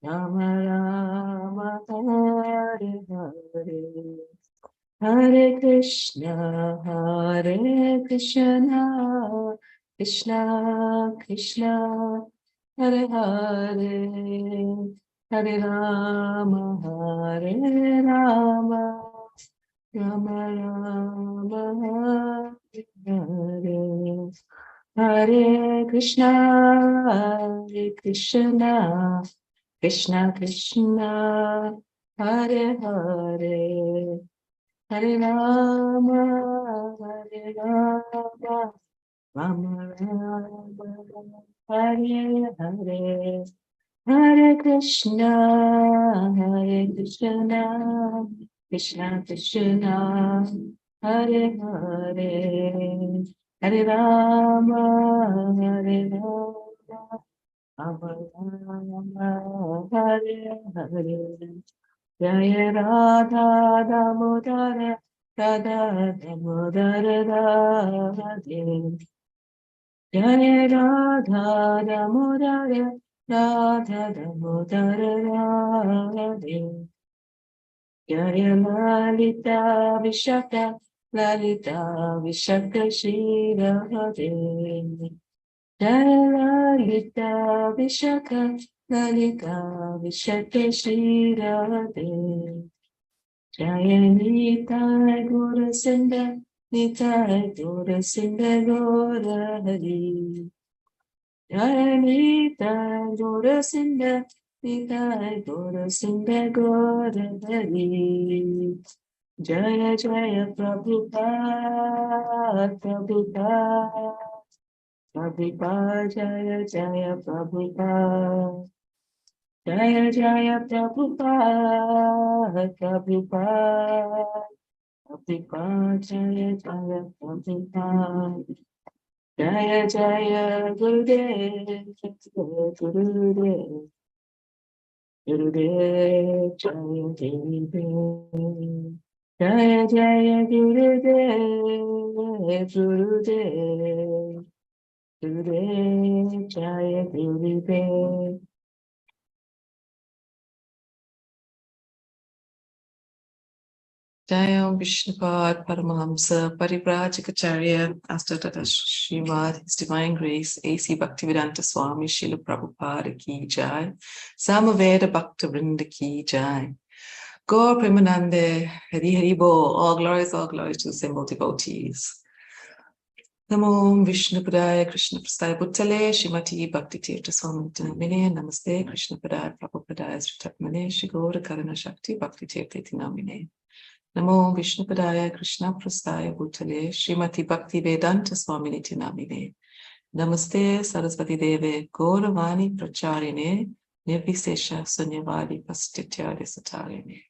Rama Rama Hare Hare Hare Krishna Krishna Krishna Hare Hare Hare Rama Rama Rama Hare Hare Krishna Krishna Krishna Hare Hare Hare Rama Rama Rama Hare Hare Hare Krishna Krishna Krishna Hare Hare Hare Rama Rama Rama Hare Hare Jaya Radha Damodara Radha Damodara Radhe Jaya Radha Damodara Radha Damodara Radhe Jaya Lalita Vishaka Shri Radhe Jaya Lalita Vishaka Shri Radhe Jaya Nitai Gora Sindha Gora Hari Jaya Nitai Gora Sindha Gora Hari Jaya Jaya Prabhupada Jaya Jaya Prabhupada Jaya Jaya Prabhupada Jaya Jaya Prabhupada Jaya Jaya Gurudev Gurudev Jaya Jaya Jaya Gurudev Jaya Gurudev Jayam Vishnupad Paramahamsa Parivrajikacharya Astadata Srimad His Divine Grace A.C. Bhaktivedanta Swami Srila Prabhupada Ki Jai Samaveda Bhakta Vrinda Ki Jai Gaur Premanande Hari Hari Bol all glories to the symbol devotees. Namo Vishnupadaya Krishna Prasthaya Bhuttale Shrimati Bhakti Tirtha Swami Namine Namaste Krishna Padaya Prabhupadaya Sritatmane Shri Gaura Karana Shakti Bhakti Tirtha Namine Namo Vishnupadaya Krishna Prasthaya Bhutale Srimati Bhakti Vedanta Swaminiti Namine Namaste Saraswati Deve Gauravani Pracharine Nirvisesha Sunyavadi Pastityade Satarine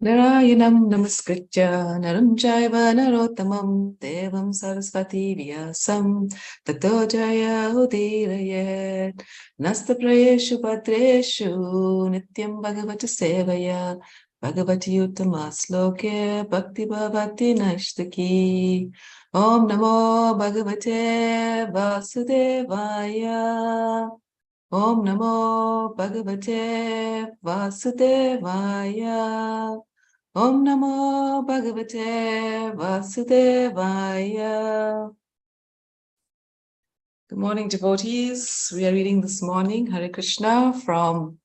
Narayanam Namaskritya Naram Jaiva Narottamam Devam Saraswati Vyasam Tato Jaya Udirayet Nasta Prayeshu Padreshu Nityam Bhagavata Sevaya Bhagavati Uttama Sloke Bhakti Bhavati Nashtaki Om Namo Bhagavate Vasudevaya Om Namo Bhagavate Vasudevaya Om Namo Bhagavate Vasudevaya. Good morning, devotees. We are reading this morning Hare Krishna from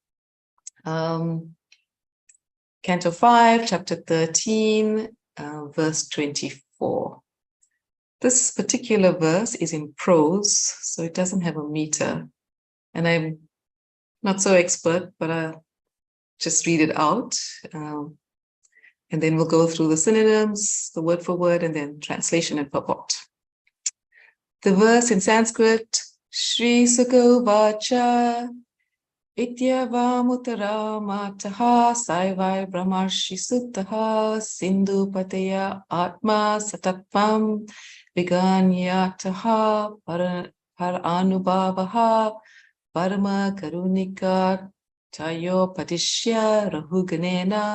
Canto 5, Chapter 13, verse 24. This particular verse is in prose, so it doesn't have a meter. And I'm not so expert, but I'll just read it out. And then we'll go through the synonyms, the word for word, and then translation and purport. The verse in Sanskrit, Shri Sukha Vacha Ityavamutara Mataha Saivai Brahmarshi Suttaha Sindhu Pataya Atma Satatvam Viganyataha Paranubhavaha Parama Karunika Chayo Patishya Rahuganena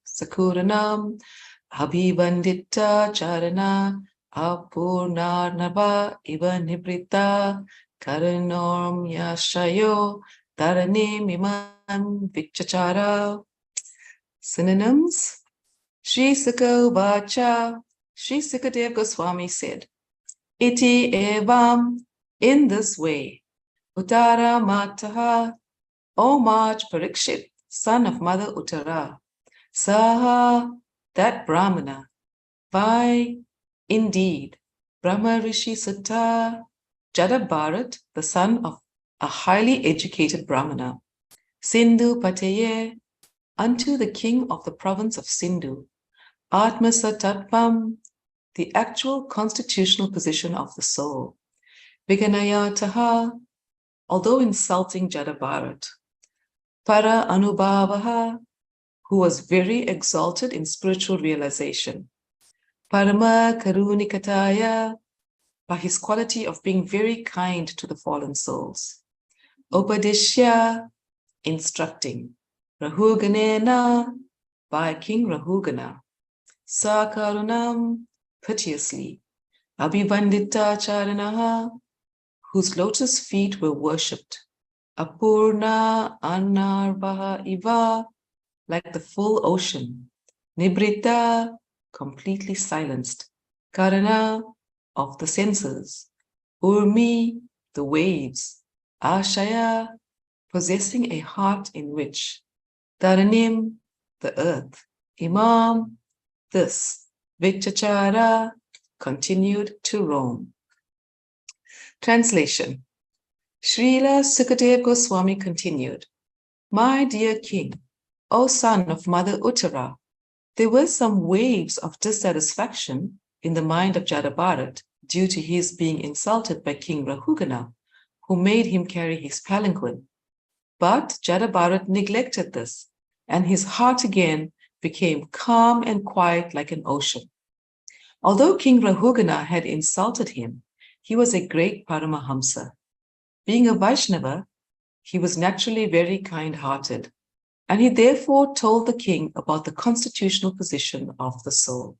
Sakuranam Abhivandita Charana Apurnarnava Iva Nibrita Karunorm Yashayo Taranim Iman Vichachara. Synonyms. Sri Sukha Vacha. Sri Sukadev Goswami said, Iti evam, in this way, Uttara Mataha, O Maj Parikshit, son of Mother Uttara, Saha, that Brahmana, by, indeed, Brahma Rishi Sutta, Jada Bharat, the son of a highly educated Brahmana, Sindhu Pateye, unto the king of the province of Sindhu, Atma Satatvam, the actual constitutional position of the soul, Viganaya Taha, although insulting Jada Bharat, Para Anubhavaha, who was very exalted in spiritual realization, Parama Karunikataya, by his quality of being very kind to the fallen souls, Upadishya, instructing, Rahuganena, by King Rahugana, Sakarunam, piteously, Abhivandita Charanaha, whose lotus feet were worshipped, Apurna Anarvaha Iva, like the full ocean, Nibrita, completely silenced, Karana, of the senses, Urmi, the waves, Ashaya, possessing a heart in which, Taranim, the earth, Imam, this, Vichachara, continued to roam. Translation. Srila Sukadev Goswami continued, My dear king, O son of Mother Uttara, there were some waves of dissatisfaction in the mind of Jada Bharat due to his being insulted by King Rahugana, who made him carry his palanquin. But Jada Bharat neglected this, and his heart again became calm and quiet like an ocean. Although King Rahugana had insulted him, he was a great Paramahamsa. Being a Vaishnava, he was naturally very kind-hearted, and he therefore told the king about the constitutional position of the soul.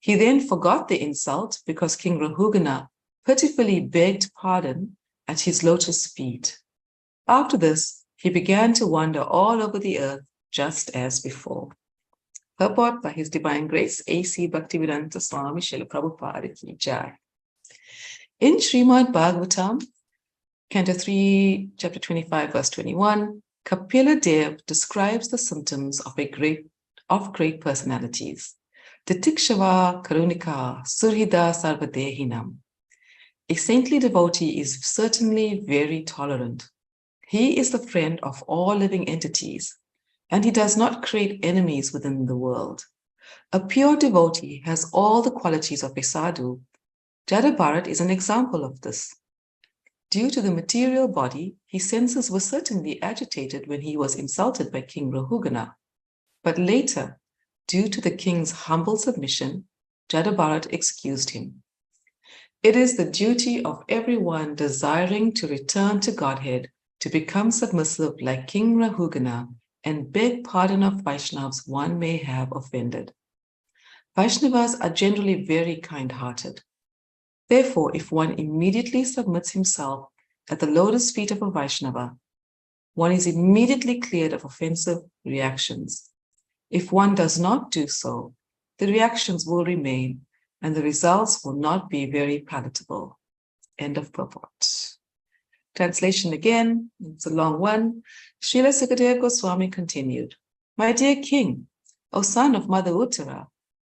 He then forgot the insult because King Rahugana pitifully begged pardon at his lotus feet. After this, he began to wander all over the earth just as before. Purport by His Divine Grace, A.C. Bhaktivedanta Swami Srila Prabhupada Ki Jai. In Srimad Bhagavatam, Canto 3, Chapter 25, Verse 21, Kapila Dev describes the symptoms of great personalities. Titikshava Karunika Surhida Sarvadehinam. A saintly devotee is certainly very tolerant. He is the friend of all living entities, and he does not create enemies within the world. A pure devotee has all the qualities of a sadhu. Jada Bharat is an example of this. Due to the material body, his senses were certainly agitated when he was insulted by King Rahugana. But later, due to the king's humble submission, Jada Bharat excused him. It is the duty of everyone desiring to return to Godhead to become submissive like King Rahugana and beg pardon of Vaishnavas one may have offended. Vaishnavas are generally very kind-hearted. Therefore, if one immediately submits himself at the lotus feet of a Vaishnava, one is immediately cleared of offensive reactions. If one does not do so, the reactions will remain and the results will not be very palatable. End of purport. Translation again, it's a long one. Srila Sukadev Goswami continued, My dear king, O son of Mother Uttara,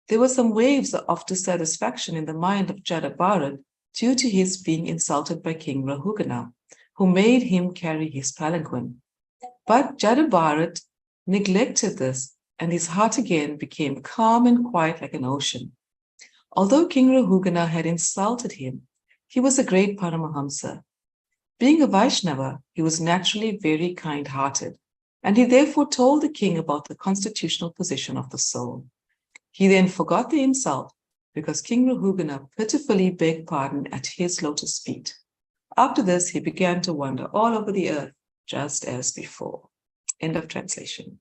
there were some waves of dissatisfaction in the mind of Jada Bharat due to his being insulted by King Rahugana, who made him carry his palanquin. But Jada Bharat neglected this, and his heart again became calm and quiet like an ocean. Although King Rahugana had insulted him, he was a great Paramahamsa. Being a Vaishnava, he was naturally very kind-hearted, and he therefore told the king about the constitutional position of the soul. He then forgot the insult because King Rahugana pitifully begged pardon at his lotus feet. After this, he began to wander all over the earth, just as before. End of translation.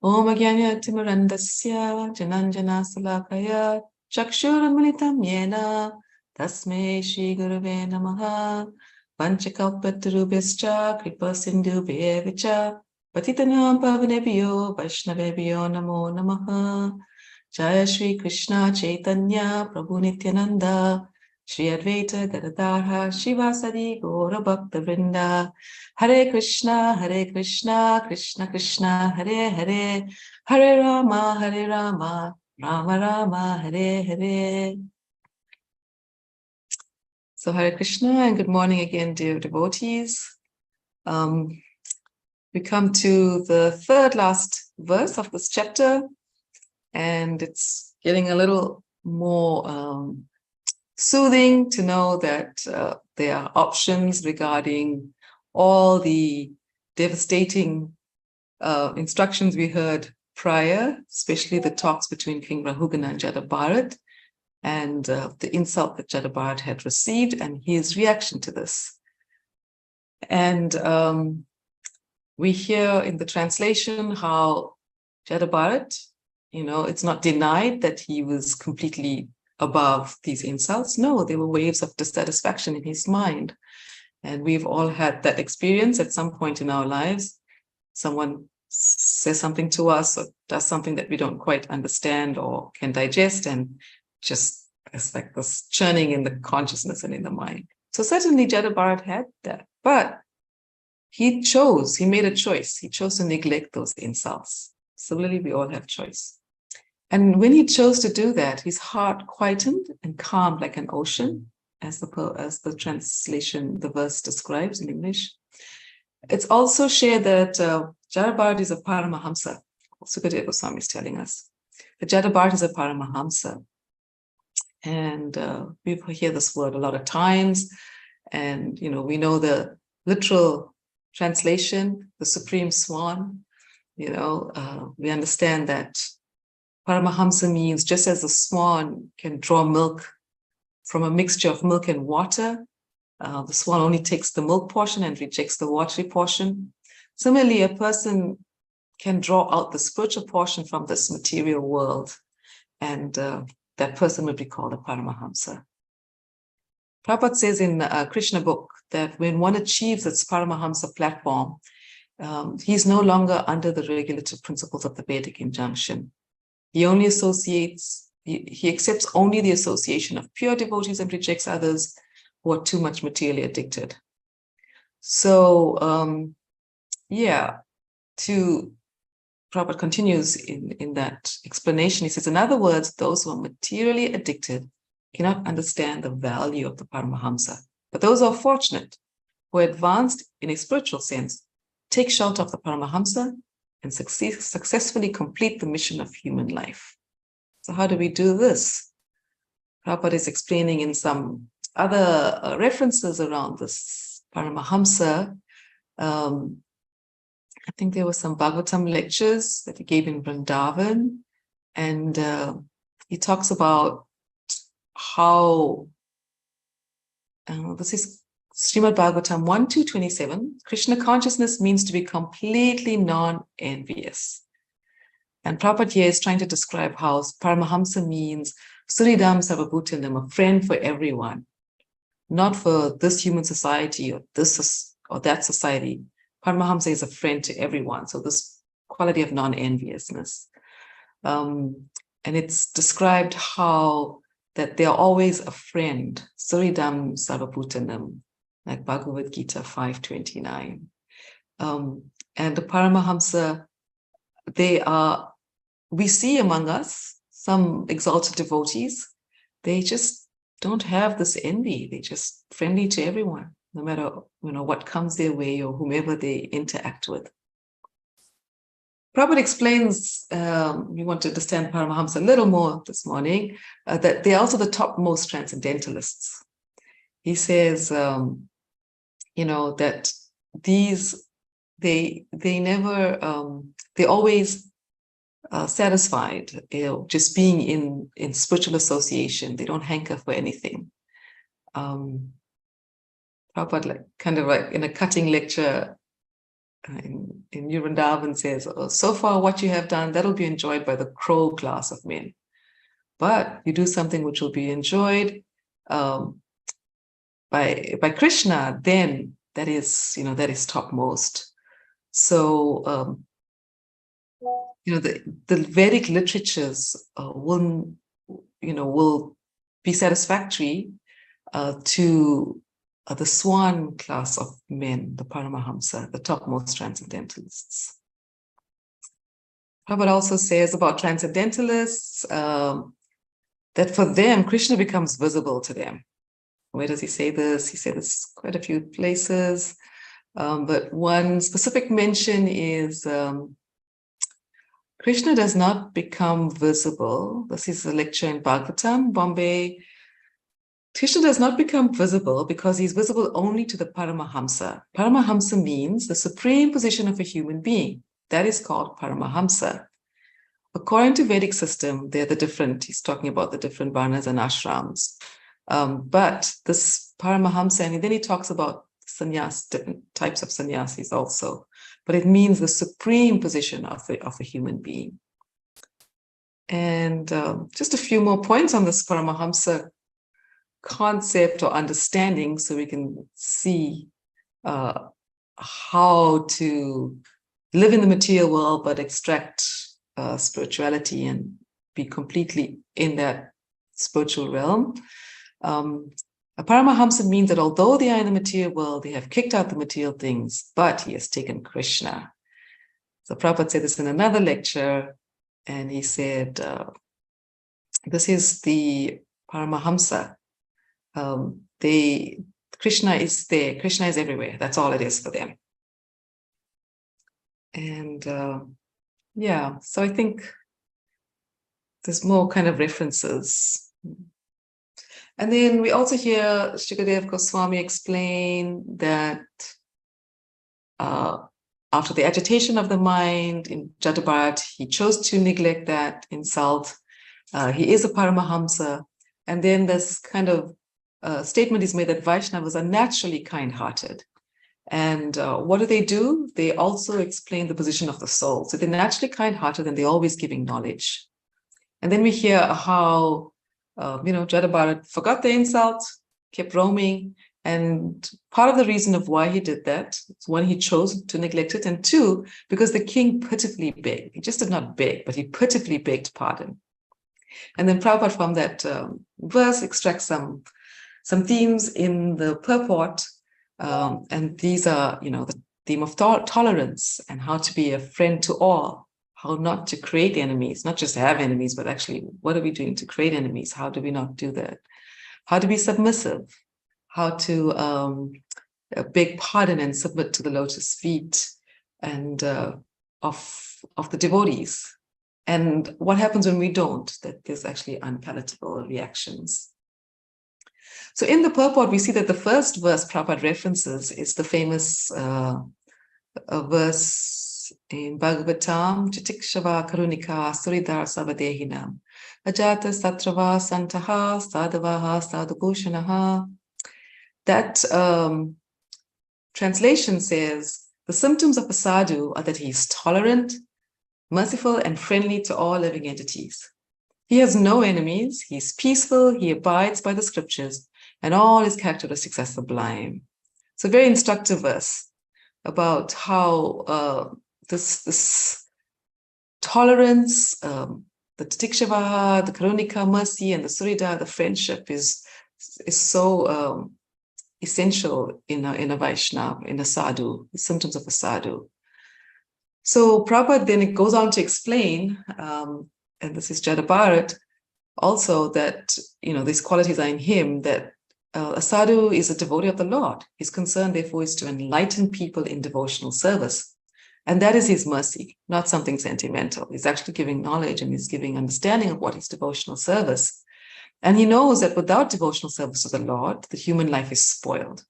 Om Agyanya Timarandasya Jananjana Salakaya Chakshuramanitam Yena Tasmai Shri Gurave Namaha. Panchakalpatarubhyascha Kripa Sindhubhyevacha Patitanam Pavanebhyo Vaishnavebhyo Namo Namaha. Jaya Shri Krishna Chaitanya Prabhu Nityananda Shri Advaita Gadadhara Shivasadi Gaura Bhakta Vrinda. Hare Krishna Krishna Krishna Hare Hare Hare Rama Rama Rama Hare Hare. So Hare Krishna and good morning again, dear devotees. We come to the third last verse of this chapter, and it's getting a little more soothing to know that there are options regarding all the devastating instructions we heard prior, especially the talks between King Rahugana and Jadabharat, and the insult that Jadabharat had received and his reaction to this. And we hear in the translation how Jadabharat, it's not denied that he was completely above these insults. No, there were waves of dissatisfaction in his mind. And we've all had that experience at some point in our lives. Someone says something to us or does something that we don't quite understand or can digest, and just it's like this churning in the consciousness and in the mind. So certainly Jadabharat had that, but he made a choice. He chose to neglect those insults. Similarly, we all have choice. And when he chose to do that, his heart quietened and calmed like an ocean, as the translation, the verse describes in English. It's also shared that Jadabharat is a Paramahamsa. Sukadeva Goswami is telling us that Jadabharat is a Paramahamsa. And we hear this word a lot of times. And, we know the literal translation, the supreme swan. We understand that Paramahamsa means just as the swan can draw milk from a mixture of milk and water, the swan only takes the milk portion and rejects the watery portion. Similarly, a person can draw out the spiritual portion from this material world, and that person would be called a Paramahamsa. Prabhupada says in Krishna book that when one achieves its Paramahamsa platform, he's no longer under the regulative principles of the Vedic injunction. He only he accepts only the association of pure devotees and rejects others who are too much materially addicted. So, Prabhupada continues in that explanation. He says, in other words, those who are materially addicted cannot understand the value of the Paramahamsa. But those who are fortunate, who are advanced in a spiritual sense, take shelter of the Paramahamsa and successfully complete the mission of human life. So how do we do this? Prabhupada is explaining in some other references around this Paramahamsa. I think there were some Bhagavatam lectures that he gave in Vrindavan, and he talks about how this is Srimad Bhagavatam 1.2.27. Krishna consciousness means to be completely non-envious. And Prabhupada here is trying to describe how Paramahamsa means Suridam Sarvabhutanam, a friend for everyone, not for this human society or this or that society. Paramahamsa is a friend to everyone. So this quality of non-enviousness. And it's described how that they're always a friend. Suridam Sarvabhutanam, like Bhagavad Gita 5.29. And the Paramahamsa, we see among us some exalted devotees, they just don't have this envy. They're just friendly to everyone, no matter what comes their way or whomever they interact with. Prabhupada explains, we want to understand Paramahamsa a little more this morning, that they're also the topmost transcendentalists. He says, that they're always satisfied, just being in spiritual association. They don't hanker for anything. Prabhupada, kind of like in a cutting lecture in Vrindavan says, so far what you have done, that'll be enjoyed by the crow class of men. But you do something which will be enjoyed by Krishna, then that is topmost. So the Vedic literatures will be satisfactory to the swan class of men, the Paramahamsa, the topmost transcendentalists. Prabhupada also says about transcendentalists that for them, Krishna becomes visible to them. Where does he say this? He said this quite a few places, but one specific mention is Krishna does not become visible. This is a lecture in Bhagavatam, Bombay. Krishna does not become visible because he's visible only to the Paramahamsa. Paramahamsa means the supreme position of a human being. That is called Paramahamsa. According to Vedic system, they're he's talking about the different varnas and ashrams. But this Paramahamsa, and then he talks about sannyas, different types of sannyasis also. But it means the supreme position of a human being. And just a few more points on this Paramahamsa concept or understanding so we can see how to live in the material world but extract spirituality and be completely in that spiritual realm. A Paramahamsa means that although they are in the material world, they have kicked out the material things, but he has taken Krishna. So Prabhupada said this in another lecture, and he said, this is the Paramahamsa. Krishna is there. Krishna is everywhere. That's all it is for them. And so I think there's more kind of references. And then we also hear Shukadev Goswami explain that after the agitation of the mind in Jata Bharat, he chose to neglect that insult. He is a Paramahamsa. And then this kind of statement is made that Vaishnavas are naturally kind-hearted. And what do? They also explain the position of the soul. So they're naturally kind-hearted and they're always giving knowledge. And then we hear how Jata Bharat forgot the insult, kept roaming. And part of the reason of why he did that is, one, he chose to neglect it, and two, because the king pitifully begged. He just did not beg, but he pitifully begged pardon. And then Prabhupada from that verse extracts some themes in the purport. And these are, the theme of tolerance and how to be a friend to all. How not to create enemies, not just have enemies, but actually, what are we doing to create enemies? How do we not do that? How to be submissive, how to beg pardon and submit to the lotus feet and of the devotees. And what happens when we don't? That there's actually unpalatable reactions. So in the purport, we see that the first verse Prabhupada references is the famous verse in Bhagavatam, Chitikshava Karunika Suridhar Savadehinam Ajata Satrava Santaha Sadavaha Sadhukushanaha. That translation says, the symptoms of a sadhu are that he is tolerant, merciful, and friendly to all living entities. He has no enemies, he is peaceful, he abides by the scriptures, and all his characteristics are sublime. It's a very instructive verse about how this tolerance, the Titikshava, the Karunika, mercy, and the Surida, the friendship is so essential in a Vaishnava, in a sadhu, the symptoms of a sadhu. So Prabhupada then it goes on to explain, and this is Jata Bharat, also that these qualities are in him, that a sadhu is a devotee of the Lord. His concern, therefore, is to enlighten people in devotional service. And that is his mercy, not something sentimental. He's actually giving knowledge and he's giving understanding of what is devotional service. And he knows that without devotional service to the Lord, the human life is spoiled.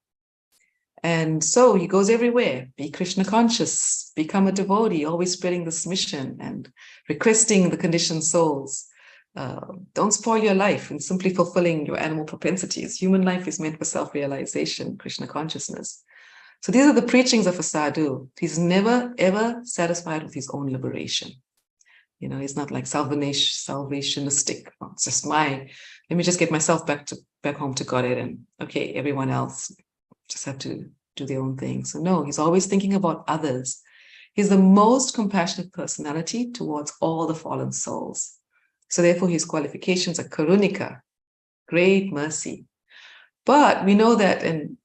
And so he goes everywhere, be Krishna conscious, become a devotee, always spreading this mission and requesting the conditioned souls. Don't spoil your life in simply fulfilling your animal propensities. Human life is meant for self-realization, Krishna consciousness. So these are the preachings of a sadhu. He's never, ever satisfied with his own liberation. He's not like salvationistic. It's just let me just get myself back home to God, and okay, everyone else just have to do their own thing. So no, he's always thinking about others. He's the most compassionate personality towards all the fallen souls. So therefore his qualifications are karunika, great mercy. But we know that, and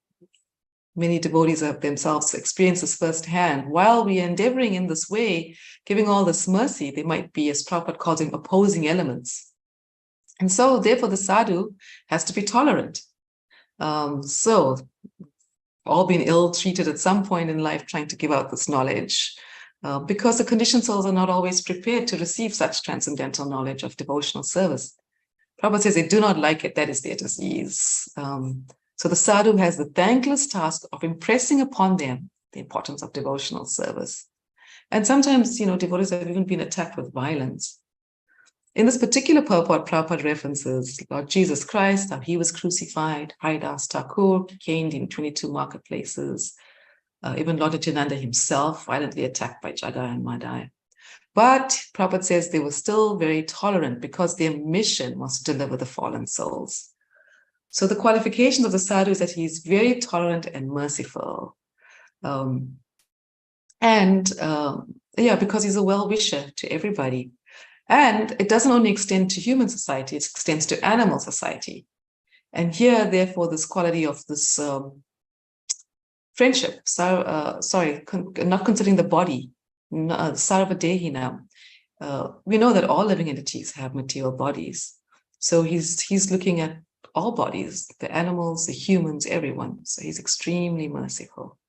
many devotees have themselves experienced this firsthand, while we are endeavoring in this way, giving all this mercy, there might be, as Prabhupada calls them, opposing elements. And so therefore the sadhu has to be tolerant. So all been ill-treated at some point in life trying to give out this knowledge, because the conditioned souls are not always prepared to receive such transcendental knowledge of devotional service. Prabhupada says they do not like it, that is their disease. So the sadhu has the thankless task of impressing upon them the importance of devotional service. And sometimes, devotees have even been attacked with violence. In this particular purport, Prabhupada references Lord Jesus Christ, how he was crucified, Haridas Thakur caned in 22 marketplaces, even Lord Nityananda himself violently attacked by Jaga and Madai. But Prabhupada says they were still very tolerant because their mission was to deliver the fallen souls. So the qualifications of the sadhu is that he's very tolerant and merciful. Because he's a well-wisher to everybody. And it doesn't only extend to human society, it extends to animal society. And here, therefore, this quality of this friendship, not considering the body, Sarvadehina, we know that all living entities have material bodies. So he's looking at all bodies, the animals, the humans, everyone. So he's extremely merciful.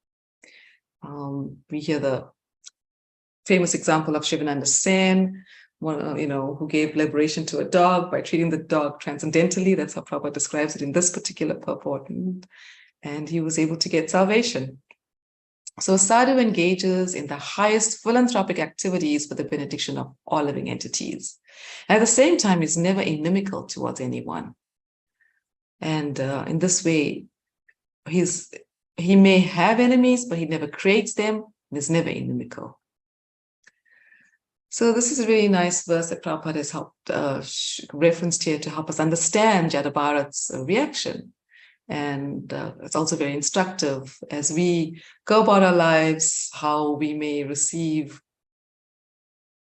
We hear the famous example of Shivananda Sen, who gave liberation to a dog by treating the dog transcendentally. That's how Prabhupada describes it in this particular purport. And he was able to get salvation. So sadhu engages in the highest philanthropic activities for the benediction of all living entities. At the same time, he's never inimical towards anyone. And in this way, he may have enemies, but he never creates them, and is never inimical. So this is a really nice verse that Prabhupada has helped referenced here to help us understand Jada Bharat's reaction. And it's also very instructive as we go about our lives, how we may receive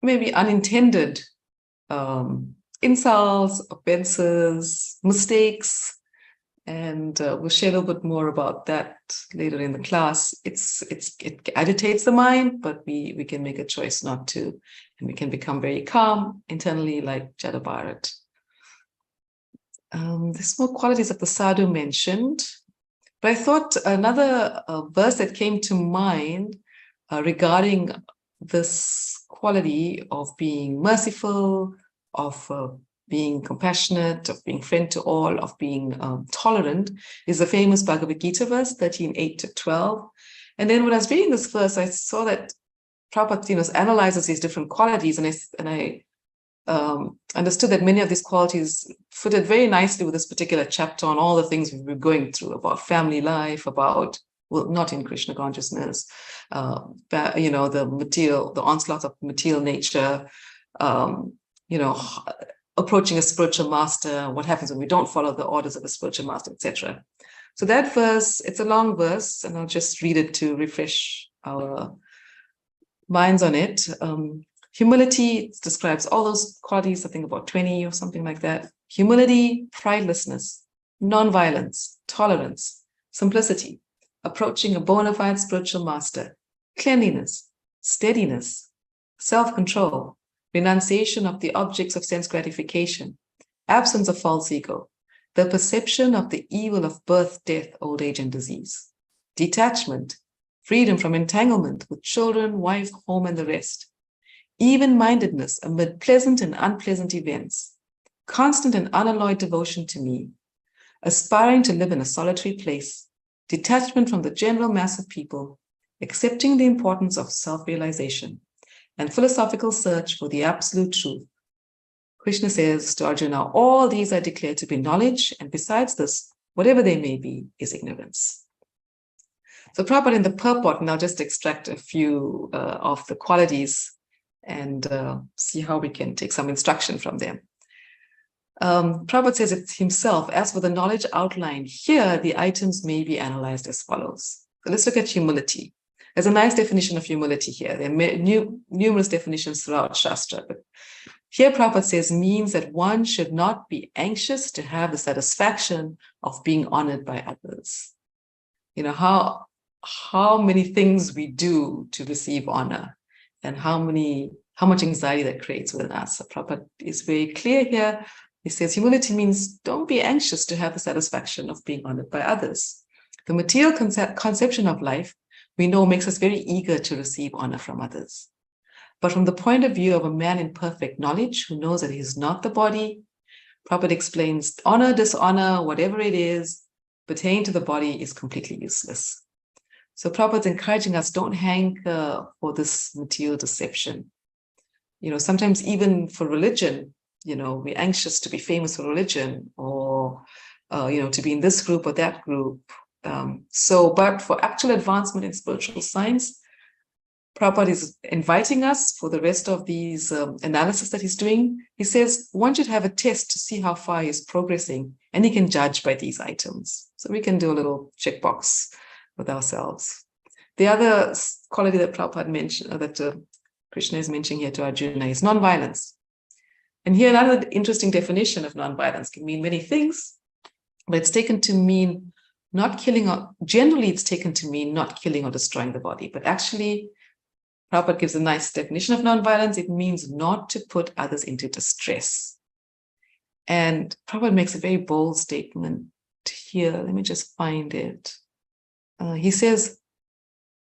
maybe unintended insults, offenses, mistakes. And we'll share a little bit more about that later in the class. It agitates the mind, but we can make a choice not to, and we can become very calm internally, like Jada Bharat. There's more qualities of the sadhu mentioned, but I thought another verse that came to mind regarding this quality of being merciful, of being compassionate, of being friend to all, of being tolerant, is the famous Bhagavad Gita verse 13:8-12. And then when I was reading this verse, I saw that Prabhupada analyzes these different qualities, and I understood that many of these qualities fitted very nicely with this particular chapter on all the things we've been going through about family life, about, well, not in Krishna consciousness, the material, the onslaughts of material nature, approaching a spiritual master, what happens when we don't follow the orders of a spiritual master, etc. So that verse, it's a long verse, and I'll just read it to refresh our minds on it. Humility describes all those qualities, I think about 20 or something like that. Humility, pridelessness, non-violence, tolerance, simplicity, approaching a bona fide spiritual master, cleanliness, steadiness, self-control, renunciation of the objects of sense gratification, absence of false ego, the perception of the evil of birth, death, old age, and disease, detachment, freedom from entanglement with children, wife, home, and the rest, even-mindedness amid pleasant and unpleasant events, constant and unalloyed devotion to me, aspiring to live in a solitary place, detachment from the general mass of people, accepting the importance of self-realization, and philosophical search for the absolute truth. Krishna says to Arjuna, all these I declare to be knowledge, and besides this, whatever they may be, is ignorance. So Prabhupada in the purport, and I'll just extract a few of the qualities and see how we can take some instruction from them. Prabhupada says it himself, as for the knowledge outlined here, the items may be analyzed as follows. So let's look at humility. There's a nice definition of humility here. There are numerous definitions throughout Shastra, but here Prabhupada says means that one should not be anxious to have the satisfaction of being honored by others. You know, how many things we do to receive honor, and how much anxiety that creates within us. So Prabhupada is very clear here. He says humility means don't be anxious to have the satisfaction of being honored by others. The material conception of life, we know, makes us very eager to receive honor from others. But from the point of view of a man in perfect knowledge who knows that he is not the body, Prabhupada explains honor, dishonor, whatever it is, pertaining to the body is completely useless. So Prabhupada is encouraging us, don't hanker for this material deception. You know, sometimes even for religion, you know, we're anxious to be famous for religion, or, you know, to be in this group or that group. But for actual advancement in spiritual science, Prabhupada is inviting us for the rest of these analysis that he's doing. He says one should have a test to see how far he's progressing, and he can judge by these items. So we can do a little checkbox with ourselves. The other quality that Prabhupada mentioned, that Krishna is mentioning here to Arjuna, is nonviolence. And here another interesting definition of nonviolence can mean many things, but it's taken to mean not killing, or generally it's taken to mean not killing or destroying the body. But actually, Prabhupada gives a nice definition of nonviolence. It means not to put others into distress. And Prabhupada makes a very bold statement here. Let me just find it. He says,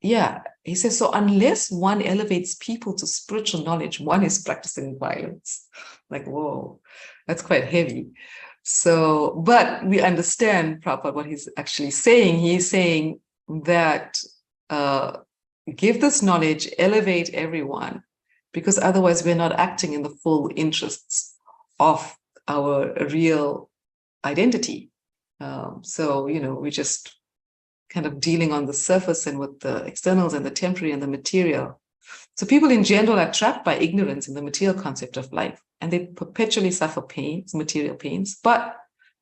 so unless one elevates people to spiritual knowledge, one is practicing violence. Like, whoa, that's quite heavy. So, but we understand, Prabhupada, what he's actually saying. He's saying that give this knowledge, elevate everyone, because otherwise we're not acting in the full interests of our real identity. So, you know, we're just kind of dealing on the surface and with the externals and the temporary and the material. So people in general are trapped by ignorance in the material concept of life, and they perpetually suffer pains, material pains. But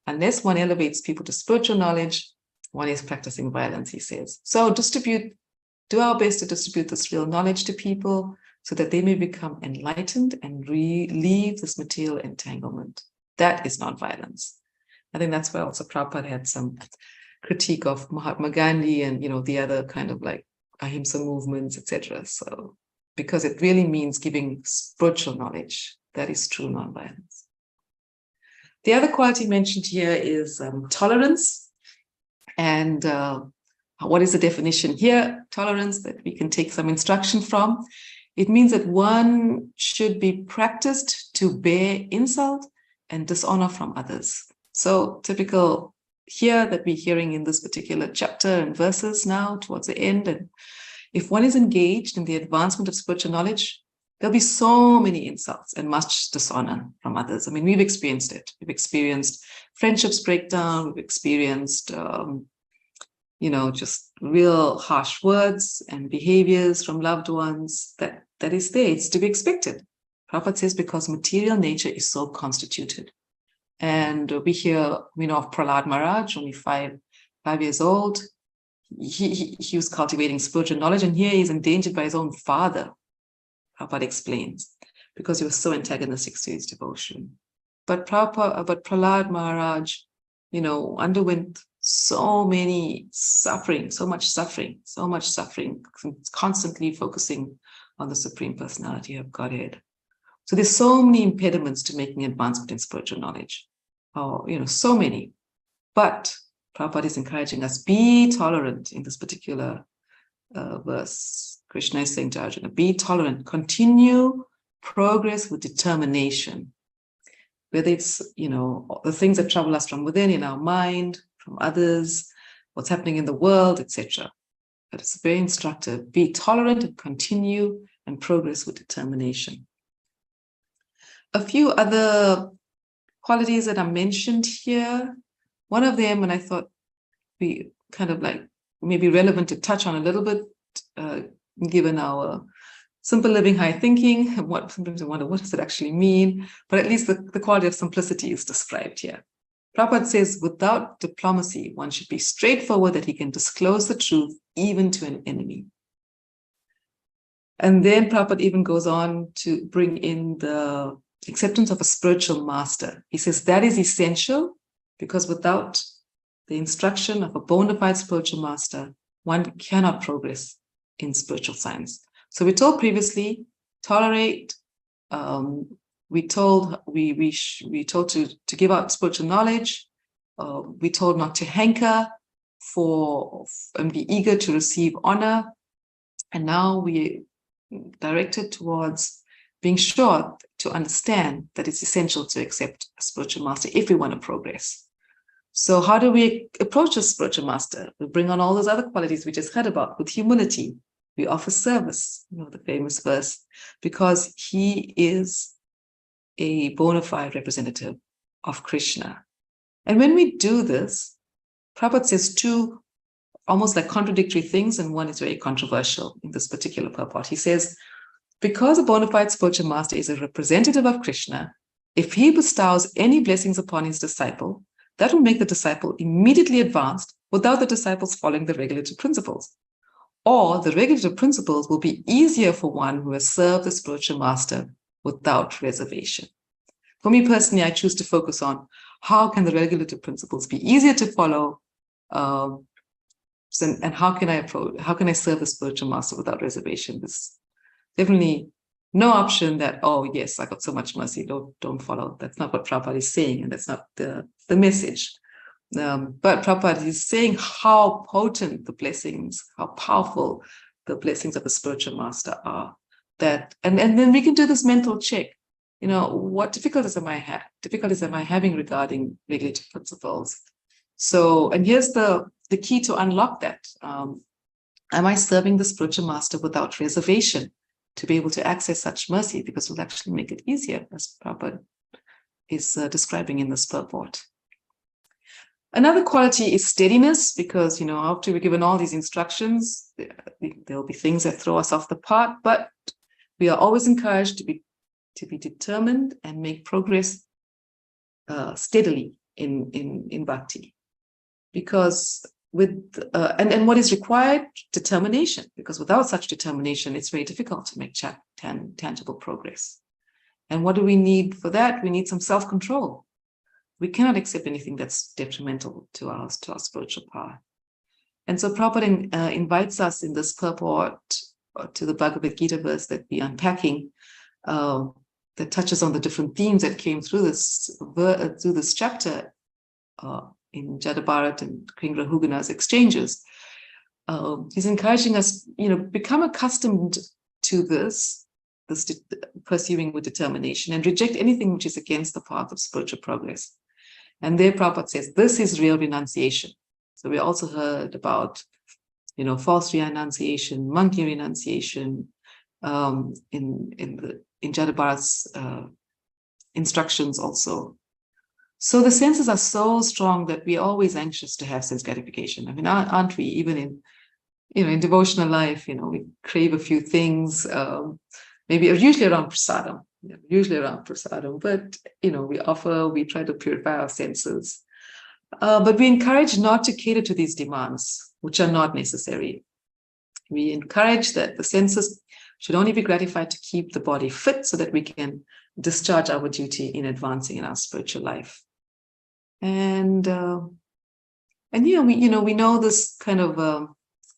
unless one elevates people to spiritual knowledge, one is practicing violence, he says. So do our best to distribute this real knowledge to people so that they may become enlightened and leave this material entanglement. That is nonviolence. I think that's why also Prabhupada had some critique of Mahatma Gandhi and, you know, the other kind of like ahimsa movements, etc. So, because it really means giving spiritual knowledge. That is true nonviolence. The other quality mentioned here is tolerance. And what is the definition here? Tolerance, that we can take some instruction from. It means that one should be practiced to bear insult and dishonor from others. So typical here that we're hearing in this particular chapter and verses now towards the end. And if one is engaged in the advancement of spiritual knowledge, there'll be so many insults and much dishonor from others. I mean, we've experienced it. We've experienced friendships break down. We've experienced, you know, just real harsh words and behaviors from loved ones. That is there. It's to be expected. Prabhupada says because material nature is so constituted. And we know of Prahlad Maharaj, only five years old. He was cultivating spiritual knowledge, and here he's endangered by his own father, Prabhupada explains, because he was so antagonistic to his devotion. But Prahlad Maharaj, you know, underwent so much suffering, constantly focusing on the Supreme Personality of Godhead. So there's so many impediments to making advancement in spiritual knowledge. So many. But Prabhupada is encouraging us, be tolerant in this particular verse. Krishna is saying to Arjuna, be tolerant, continue progress with determination. Whether it's, you know, the things that trouble us from within, in our mind, from others, what's happening in the world, etc. But it's very instructive. Be tolerant and continue and progress with determination. A few other qualities that are mentioned here. One of them, and I thought we kind of like maybe relevant to touch on a little bit, given our Simple living, high thinking. Sometimes I wonder, what does it actually mean? But at least the quality of simplicity is described here. Prabhupada says, without diplomacy, one should be straightforward that he can disclose the truth even to an enemy. And then Prabhupada even goes on to bring in the acceptance of a spiritual master. He says that is essential because without the instruction of a bona fide spiritual master, one cannot progress in spiritual science. So we told previously, tolerate. We told to give out spiritual knowledge. We told not to hanker for and be eager to receive honor. And now we directed towards being sure to understand that it's essential to accept a spiritual master if we want to progress. So how do we approach a spiritual master? We bring on all those other qualities we just heard about with humility. We offer service, the famous verse, because he is a bona fide representative of Krishna. And when we do this, Prabhupada says two almost like contradictory things, and one is very controversial in this particular purport. He says, because a bona fide spiritual master is a representative of Krishna, if he bestows any blessings upon his disciple, that will make the disciple immediately advanced without the disciples following the regulative principles. Or the regulative principles will be easier for one who has served the spiritual master without reservation. For me personally, I choose to focus on how can the regulative principles be easier to follow, and how can I serve the spiritual master without reservation? There's definitely no option that, oh yes, I got so much mercy, don't follow. That's not what Prabhupada is saying, and that's not the message. But Prabhupada is saying how potent the blessings, how powerful the blessings of the spiritual master are. And then we can do this mental check. What difficulties am I having regarding regulative principles? So, and here's the key to unlock that. Am I serving the spiritual master without reservation to be able to access such mercy? Because it will actually make it easier, as Prabhupada is describing in this purport. Another quality is steadiness, because, after we're given all these instructions, there'll be things that throw us off the path, but we are always encouraged to be determined and make progress steadily in bhakti. Because and what is required? Determination, because without such determination, it's very difficult to make tangible progress. And what do we need for that? We need some self-control. We cannot accept anything that's detrimental to our spiritual path. And so Prabhupada invites us in this purport to the Bhagavad Gita verse that we're unpacking, that touches on the different themes that came through this chapter in Jadabharat and King Rahugana's exchanges. He's encouraging us, become accustomed to this pursuing with determination, and reject anything which is against the path of spiritual progress. And there Prabhupada says, this is real renunciation. So we also heard about, false renunciation, monkey renunciation, in Jadabharat's instructions also. So the senses are so strong that we're always anxious to have sense gratification. I mean, aren't we? Even in devotional life, we crave a few things, maybe usually around prasadam. But, we try to purify our senses. But we encourage not to cater to these demands, which are not necessary. We encourage that the senses should only be gratified to keep the body fit so that we can discharge our duty in advancing in our spiritual life. And we know this kind of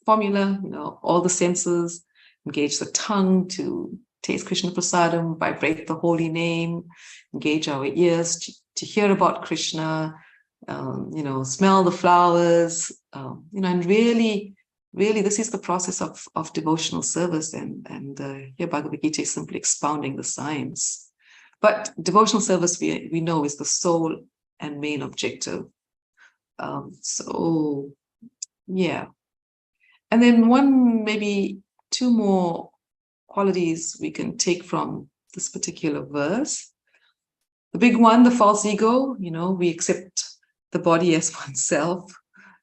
formula, all the senses engage the tongue to taste Krishna prasadam, vibrate the holy name, engage our ears to hear about Krishna, smell the flowers, and really, this is the process of devotional service. And here Bhagavad Gita is simply expounding the science. But devotional service, we know, is the sole and main objective. And then maybe two more qualities we can take from this particular verse. The big one, the false ego, we accept the body as oneself,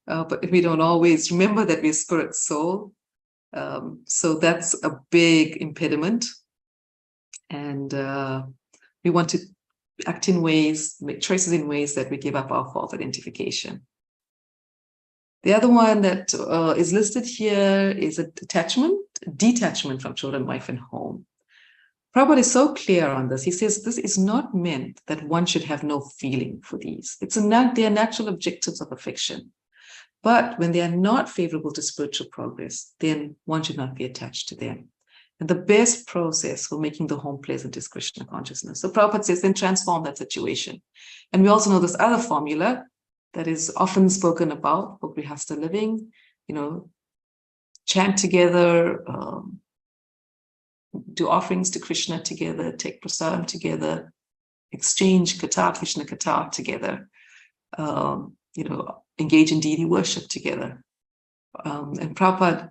but we don't always remember that we're spirit soul. So that's a big impediment. And we want to act in ways, make choices in ways that we give up our false identification. The other one that is listed here is a detachment from children, wife, and home. Prabhupada is so clear on this. He says this is not meant that one should have no feeling for these. They are natural objectives of affection. But when they are not favorable to spiritual progress, then one should not be attached to them. And the best process for making the home pleasant is Krishna consciousness. So Prabhupada says, then transform that situation. And we also know this other formula that is often spoken about for Grihastha living, chant together, do offerings to Krishna together, take prasadam together, exchange kata, Krishna kata together, engage in deity worship together. And Prabhupada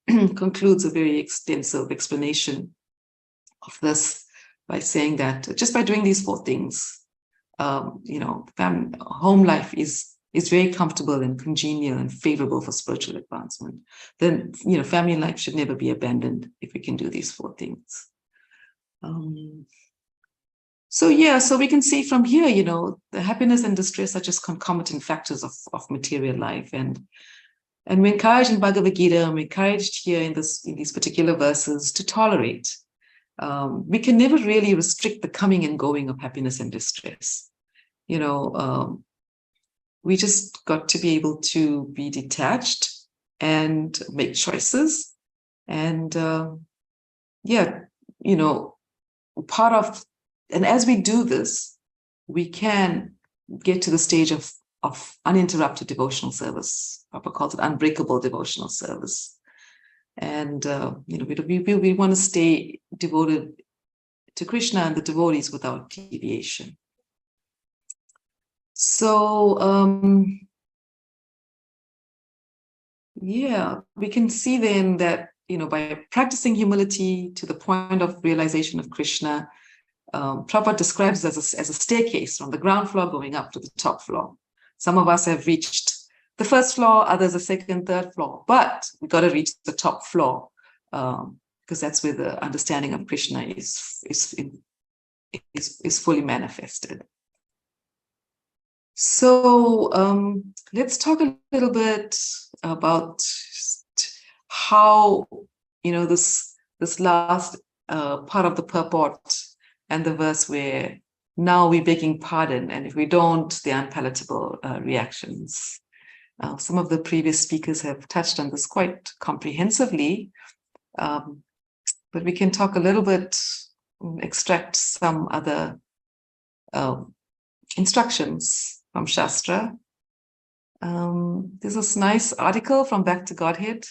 concludes a very extensive explanation of this by saying that just by doing these 4 things, home life is very comfortable and congenial and favorable for spiritual advancement. Then, family life should never be abandoned if we can do these 4 things. So we can see from here, the happiness and distress are just concomitant factors of material life. And we're encouraged in Bhagavad Gita, and we're encouraged here in these particular verses to tolerate. We can never really restrict the coming and going of happiness and distress. We just got to be able to be detached and make choices. And and as we do this, we can get to the stage of uninterrupted devotional service. Papa calls it unbreakable devotional service. And, we want to stay devoted to Krishna and the devotees without deviation. So, we can see then that, by practicing humility to the point of realization of Krishna, Prabhupada describes it as a staircase from the ground floor going up to the top floor. Some of us have reached the first floor, others the second, third floor, but we got to reach the top floor because that's where the understanding of Krishna is fully manifested. So let's talk a little bit about how this last part of the purport and the verse where now we're begging pardon, and if we don't, the unpalatable reactions. Some of the previous speakers have touched on this quite comprehensively, but we can talk a little bit, extract some other instructions from Shastra. There's this nice article from Back to Godhead.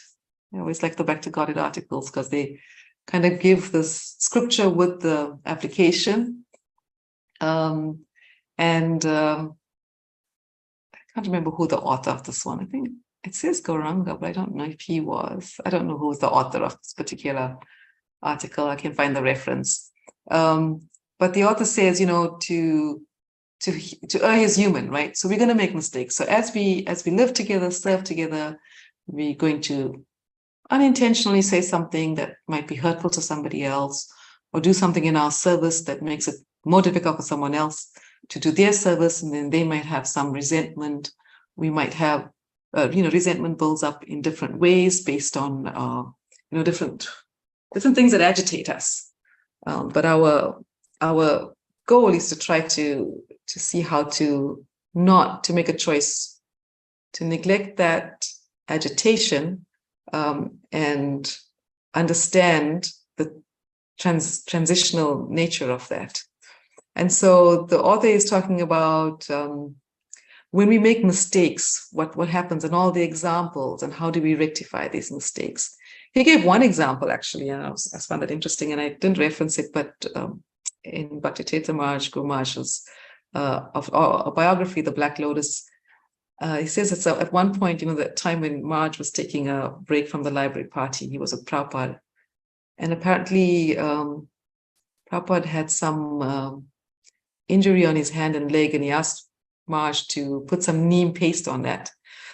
I always like the Back to Godhead articles because they kind of give this scripture with the application. I can't remember who the author of this one. I think it says Gauranga, but I don't know if he was. I don't know who's the author of this particular article. I can find the reference. But the author says, to err is human, right? So we're going to make mistakes. So as we live together, serve together, we're going to unintentionally say something that might be hurtful to somebody else, or do something in our service that makes it more difficult for someone else to do their service, and then they might have some resentment. We might have, resentment builds up in different ways based on, different things that agitate us. But our goal is to try to see how to make a choice to neglect that agitation and understand the transitional nature of that. And so the author is talking about when we make mistakes, what happens, and all the examples, and how do we rectify these mistakes. He gave one example, actually, and I found that interesting, and I didn't reference it, but in Bhakti Tirtha Maharaj, Guru Maharaj's a biography, The Black Lotus, he says it's at one point, the time when Maharaj was taking a break from the library party, he was with Prabhupada, and apparently Prabhupada had some injury on his hand and leg, and he asked Maharaj to put some neem paste on that.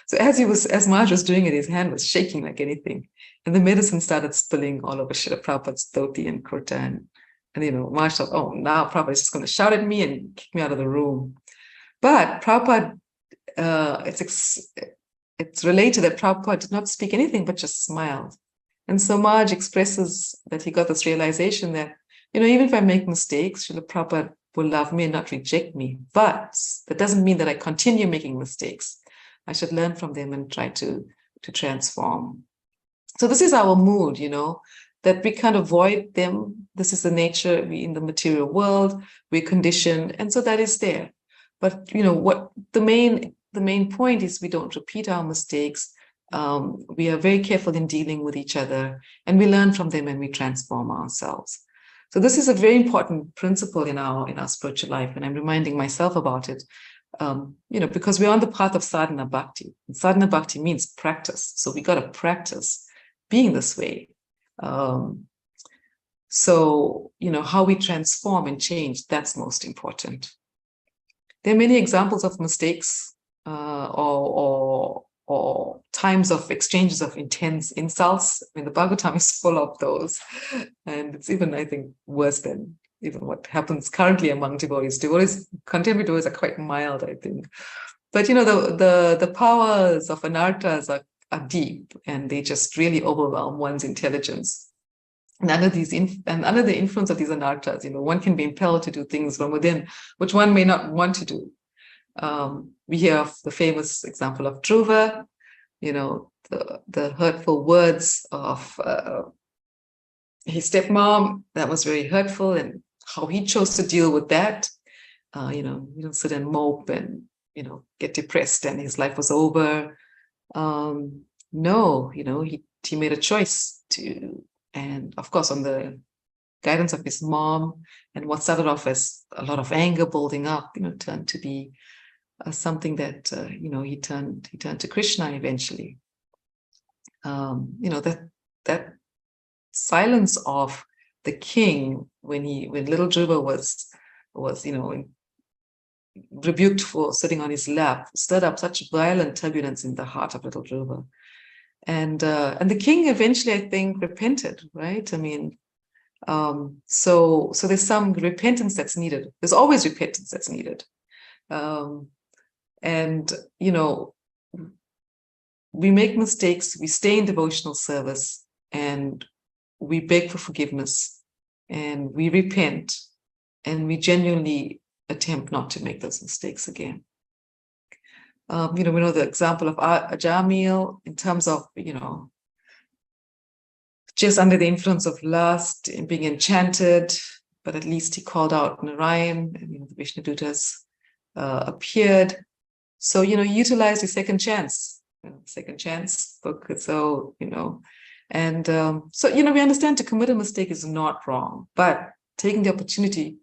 So as Maharaj was doing it, his hand was shaking like anything. And the medicine started spilling all over Srila Prabhupada's dhoti and kurta. And Maharaj thought, oh, now Prabhupada is just going to shout at me and kick me out of the room. But Prabhupada, it's related that Prabhupada did not speak anything but just smiled. And so Maharaj expresses that he got this realization that, even if I make mistakes, Srila Prabhupada will love me and not reject me. But that doesn't mean that I continue making mistakes. I should learn from them and try to transform. So this is our mood, that we can't avoid them. This is the nature in the material world. We're conditioned, and so that is there. But what the main point is, we don't repeat our mistakes. We are very careful in dealing with each other, and we learn from them and we transform ourselves. So this is a very important principle in our spiritual life, and I'm reminding myself about it. Because we're on the path of sadhana bhakti. And sadhana bhakti means practice. So we got to practice being this way. So how we transform and change, that's most important. There are many examples of mistakes or times of exchanges of intense insults. I mean, the Bhagavatam is full of those. And it's even, I think, worse than even what happens currently among devotees. Contemporary devotees are quite mild, I think. But, the powers of anarthas are deep, and they just really overwhelm one's intelligence. And under the influence of these anarthas, one can be impelled to do things from within, which one may not want to do. We hear of the famous example of Dhruva, the hurtful words of his stepmom. That was very hurtful, and how he chose to deal with that. You don't sit and mope and get depressed and his life was over. No, he made a choice to, and of course on the guidance of his mom, and what started off as a lot of anger building up, turned to be something that he turned to Krishna eventually. That silence of the king when little Dhruva was rebuked for sitting on his lap, stirred up such violent turbulence in the heart of little Dhruva. And the king eventually, I think, repented, right? I mean, so there's some repentance that's needed. There's always repentance that's needed. And we make mistakes, we stay in devotional service, and we beg for forgiveness, and we repent, and we genuinely attempt not to make those mistakes again. We know the example of Ajamil in terms of, just under the influence of lust and being enchanted, but at least he called out Narayan, and the Vishnu Dutas appeared. So, he utilized his second chance book. So, and so, we understand to commit a mistake is not wrong, but taking the opportunity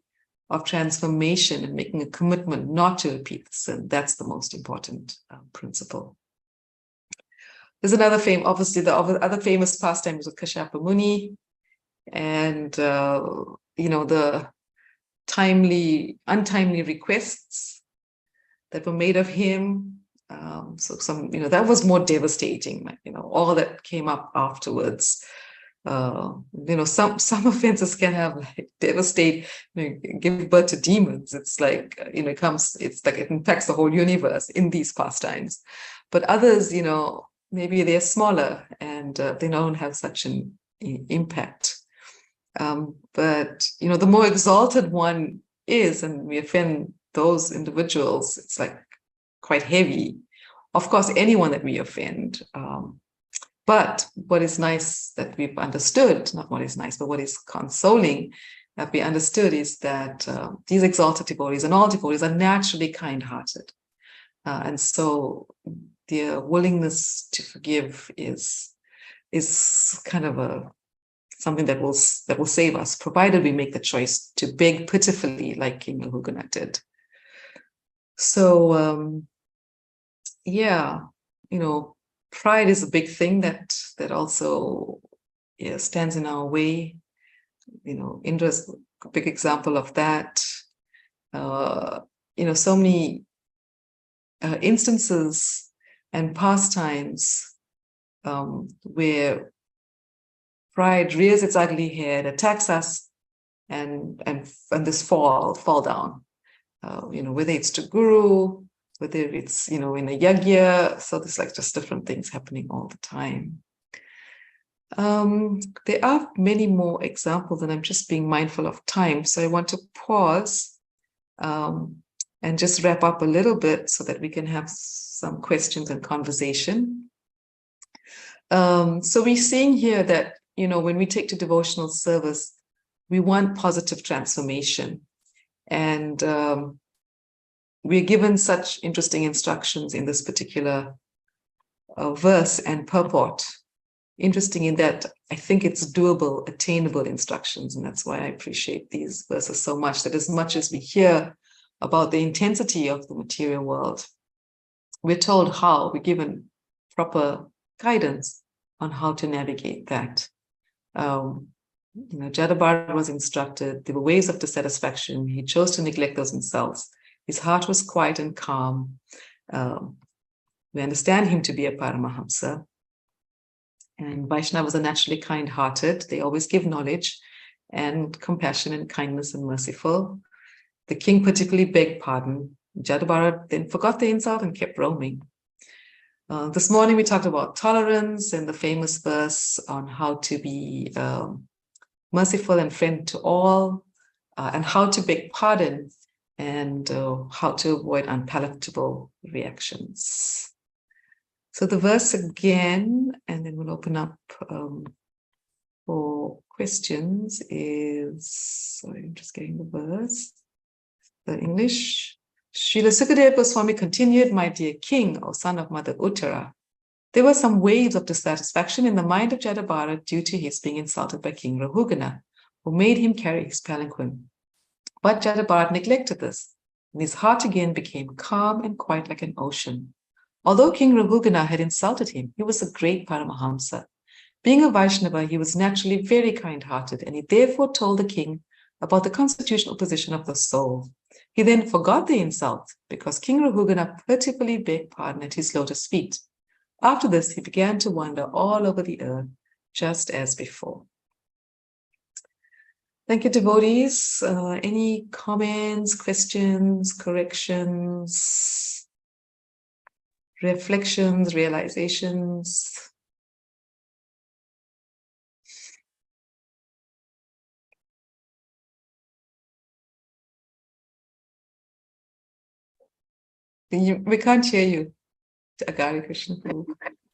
of transformation and making a commitment not to repeat the sin, that's the most important principle. There's another obviously the other famous pastime was with Kashyapa Muni, and the untimely requests that were made of him. So that was more devastating, all that came up afterwards. Some offenses can have devastate, give birth to demons. It's like, it impacts the whole universe in these pastimes. But others, maybe they're smaller and they don't have such an impact. But, the more exalted one is, and we offend those individuals, it's like quite heavy. Of course, anyone that we offend. But what is nice that we've understood, not what is nice, but what is consoling that we understood is that these exalted devotees and all devotees are naturally kind-hearted. And so their willingness to forgive is kind of something that will save us, provided we make the choice to beg pitifully like King Lahugana did. So, pride is a big thing that also stands in our way. Indra's a big example of that. So many instances and pastimes where pride rears its ugly head, attacks us, and this fall down. Whether it's to guru, whether it's in a yagya, so there's like just different things happening all the time. There are many more examples, and I'm just being mindful of time, so I want to pause and just wrap up a little bit so that we can have some questions and conversation. So we're seeing here that, when we take to devotional service, we want positive transformation. And we're given such interesting instructions in this particular verse and purport. Interesting in that I think it's doable, attainable instructions. And that's why I appreciate these verses so much, that as much as we hear about the intensity of the material world, we're told how, we're given proper guidance on how to navigate that. Jada Bharat was instructed, there were waves of dissatisfaction. He chose to neglect those insults. His heart was quiet and calm. We understand him to be a Paramahamsa. And Vaishnavas are naturally kind-hearted. They always give knowledge and compassion and kindness and merciful. The king particularly begged pardon. Jada Bharat then forgot the insult and kept roaming. This morning we talked about tolerance and the famous verse on how to be merciful and friend to all, and how to beg pardon, and how to avoid unpalatable reactions. So the verse again, and then we'll open up for questions, is, sorry, I'm just getting the verse, the English. Srila Sukadeva Goswami continued, my dear king, O son of Mother Uttara, there were some waves of dissatisfaction in the mind of Jada Bharat due to his being insulted by King Rahugana, who made him carry his palanquin. But Jada Bharat neglected this, and his heart again became calm and quiet like an ocean. Although King Rahugana had insulted him, he was a great Paramahamsa. Being a Vaishnava, he was naturally very kind-hearted, and he therefore told the king about the constitutional position of the soul. He then forgot the insult because King Rahugana particularly begged pardon at his lotus feet. After this, he began to wander all over the earth, just as before. Thank you, devotees. Any comments, questions, corrections, reflections, realizations? We can't hear you, Nagari Krishna. Can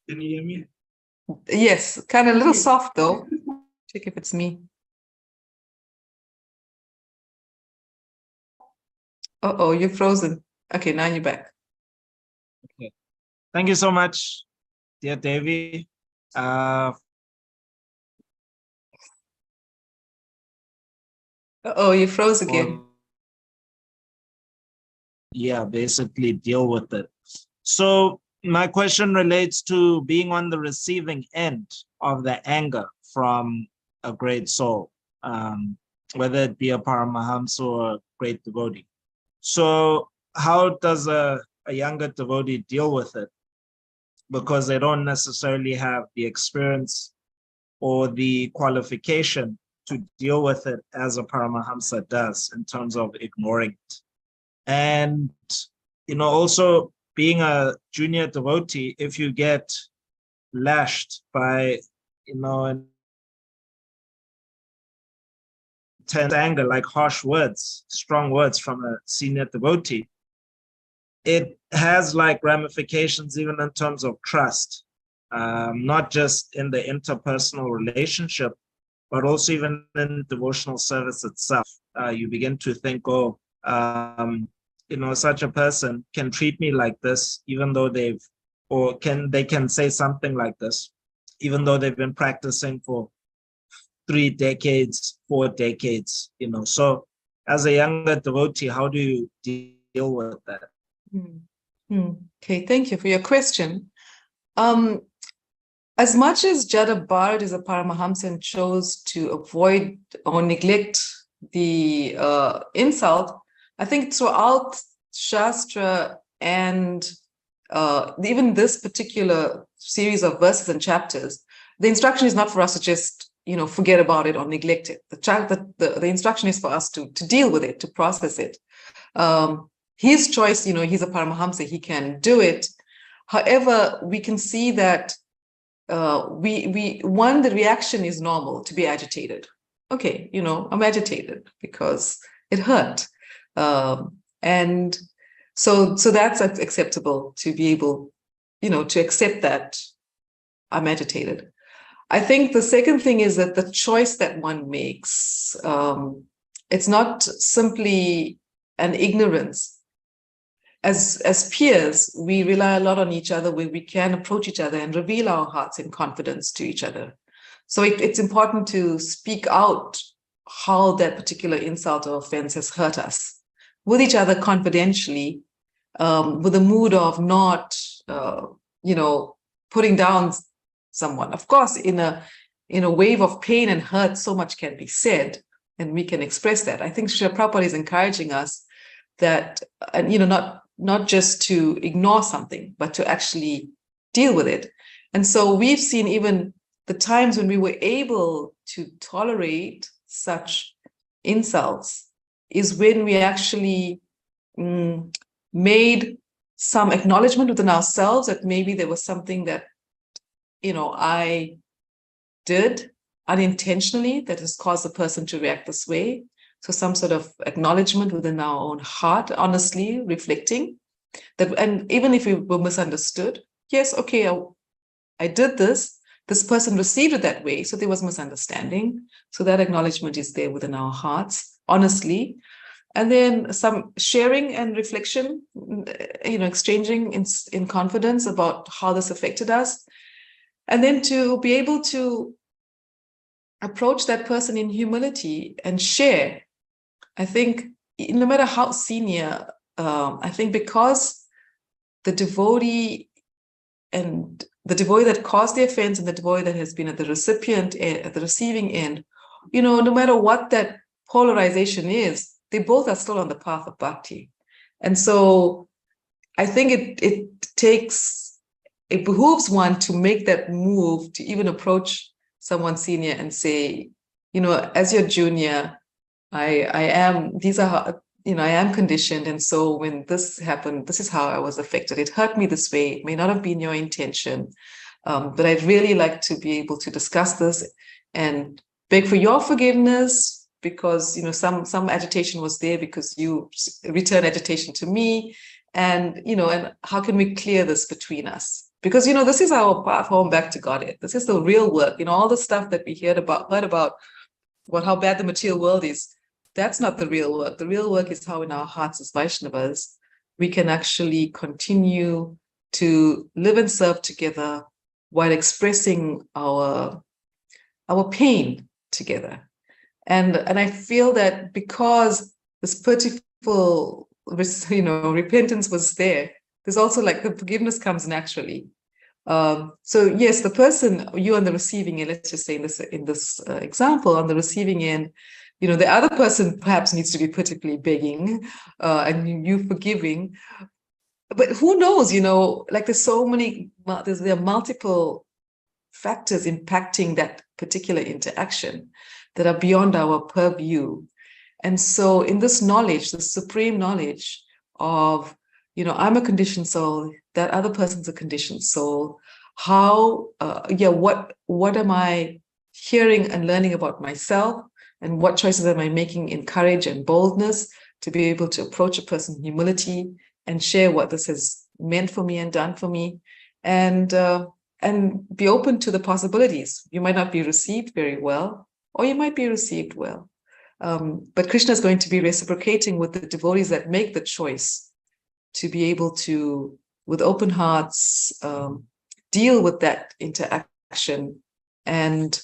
you hear me? Yes, kind of a little soft though. Check if it's me. Uh-oh, you're frozen. Okay, now you're back. Okay. Thank you so much, dear Devi. Uh-oh, you froze again. Yeah, basically deal with it. So my question relates to being on the receiving end of the anger from a great soul, whether it be a Paramahamsa or a great devotee. So how does a younger devotee deal with it? Because they don't necessarily have the experience or the qualification to deal with it as a Paramahamsa does in terms of ignoring it. And, also being a junior devotee, if you get lashed by, intense anger, like harsh words, strong words from a senior devotee, it has like ramifications even in terms of trust, not just in the interpersonal relationship, but also even in devotional service itself. You begin to think, such a person can treat me like this, even though they can say something like this, even though they've been practicing for 3 decades, 4 decades, So as a younger devotee, how do you deal with that? Okay, thank you for your question. As much as Jada Bharat is a Paramahamsa and chose to avoid or neglect the insult, I think throughout Shastra and even this particular series of verses and chapters, the instruction is not for us to just forget about it or neglect it. The instruction is for us to deal with it, to process it. His choice, he's a Paramahamsa, he can do it. However, we can see that the reaction is normal to be agitated. Okay, I'm agitated because it hurt. And so that's acceptable, to be able, to accept that I'm agitated. I think the second thing is that the choice that one makes, it's not simply an ignorance. As peers, we rely a lot on each other, where we can approach each other and reveal our hearts in confidence to each other. So it's important to speak out how that particular insult or offense has hurt us with each other confidentially, with a mood of not, putting down someone. Of course, in a wave of pain and hurt, so much can be said, and we can express that. I think Srila Prabhupada is encouraging us that, and not just to ignore something, but to actually deal with it. And so we've seen even the times when we were able to tolerate such insults is when we actually made some acknowledgement within ourselves that maybe there was something that, I did unintentionally that has caused the person to react this way. So some sort of acknowledgement within our own heart, honestly reflecting that, and even if we were misunderstood, yes, okay, I did this person received it that way, so there was misunderstanding. So that acknowledgement is there within our hearts, honestly. And then some sharing and reflection, exchanging in confidence about how this affected us. And then to be able to approach that person in humility and share. I think no matter how senior, I think because the devotee that caused the offense and the devotee that has been at the recipient, at the receiving end, no matter what that polarization is, they both are still on the path of bhakti. And so I think it behooves one to make that move, to even approach someone senior and say, as your junior, I am conditioned. And so when this happened, this is how I was affected. It hurt me this way. It may not have been your intention. But I'd really like to be able to discuss this and beg for your forgiveness, because, some agitation was there because you return agitation to me. And, and how can we clear this between us? Because, this is our path home back to Godhead. This is the real work. All the stuff that we heard about how bad the material world is. That's not the real work. The real work is how in our hearts as Vaishnavas, we can actually continue to live and serve together while expressing our pain together. And I feel that because this pitiful, repentance was there, there's also like the forgiveness comes naturally. So yes, the person, you on the receiving end, let's just say in this example, on the receiving end, the other person perhaps needs to be particularly begging and you forgiving. But who knows, like there are multiple factors impacting that particular interaction that are beyond our purview. And so in this knowledge, the supreme knowledge of, I'm a conditioned soul, that other person's a conditioned soul, what am I hearing and learning about myself, and what choices am I making in courage and boldness to be able to approach a person in humility and share what this has meant for me and done for me, and be open to the possibilities. You might not be received very well, or you might be received well. But Krishna is going to be reciprocating with the devotees that make the choice to be able to, with open hearts, deal with that interaction and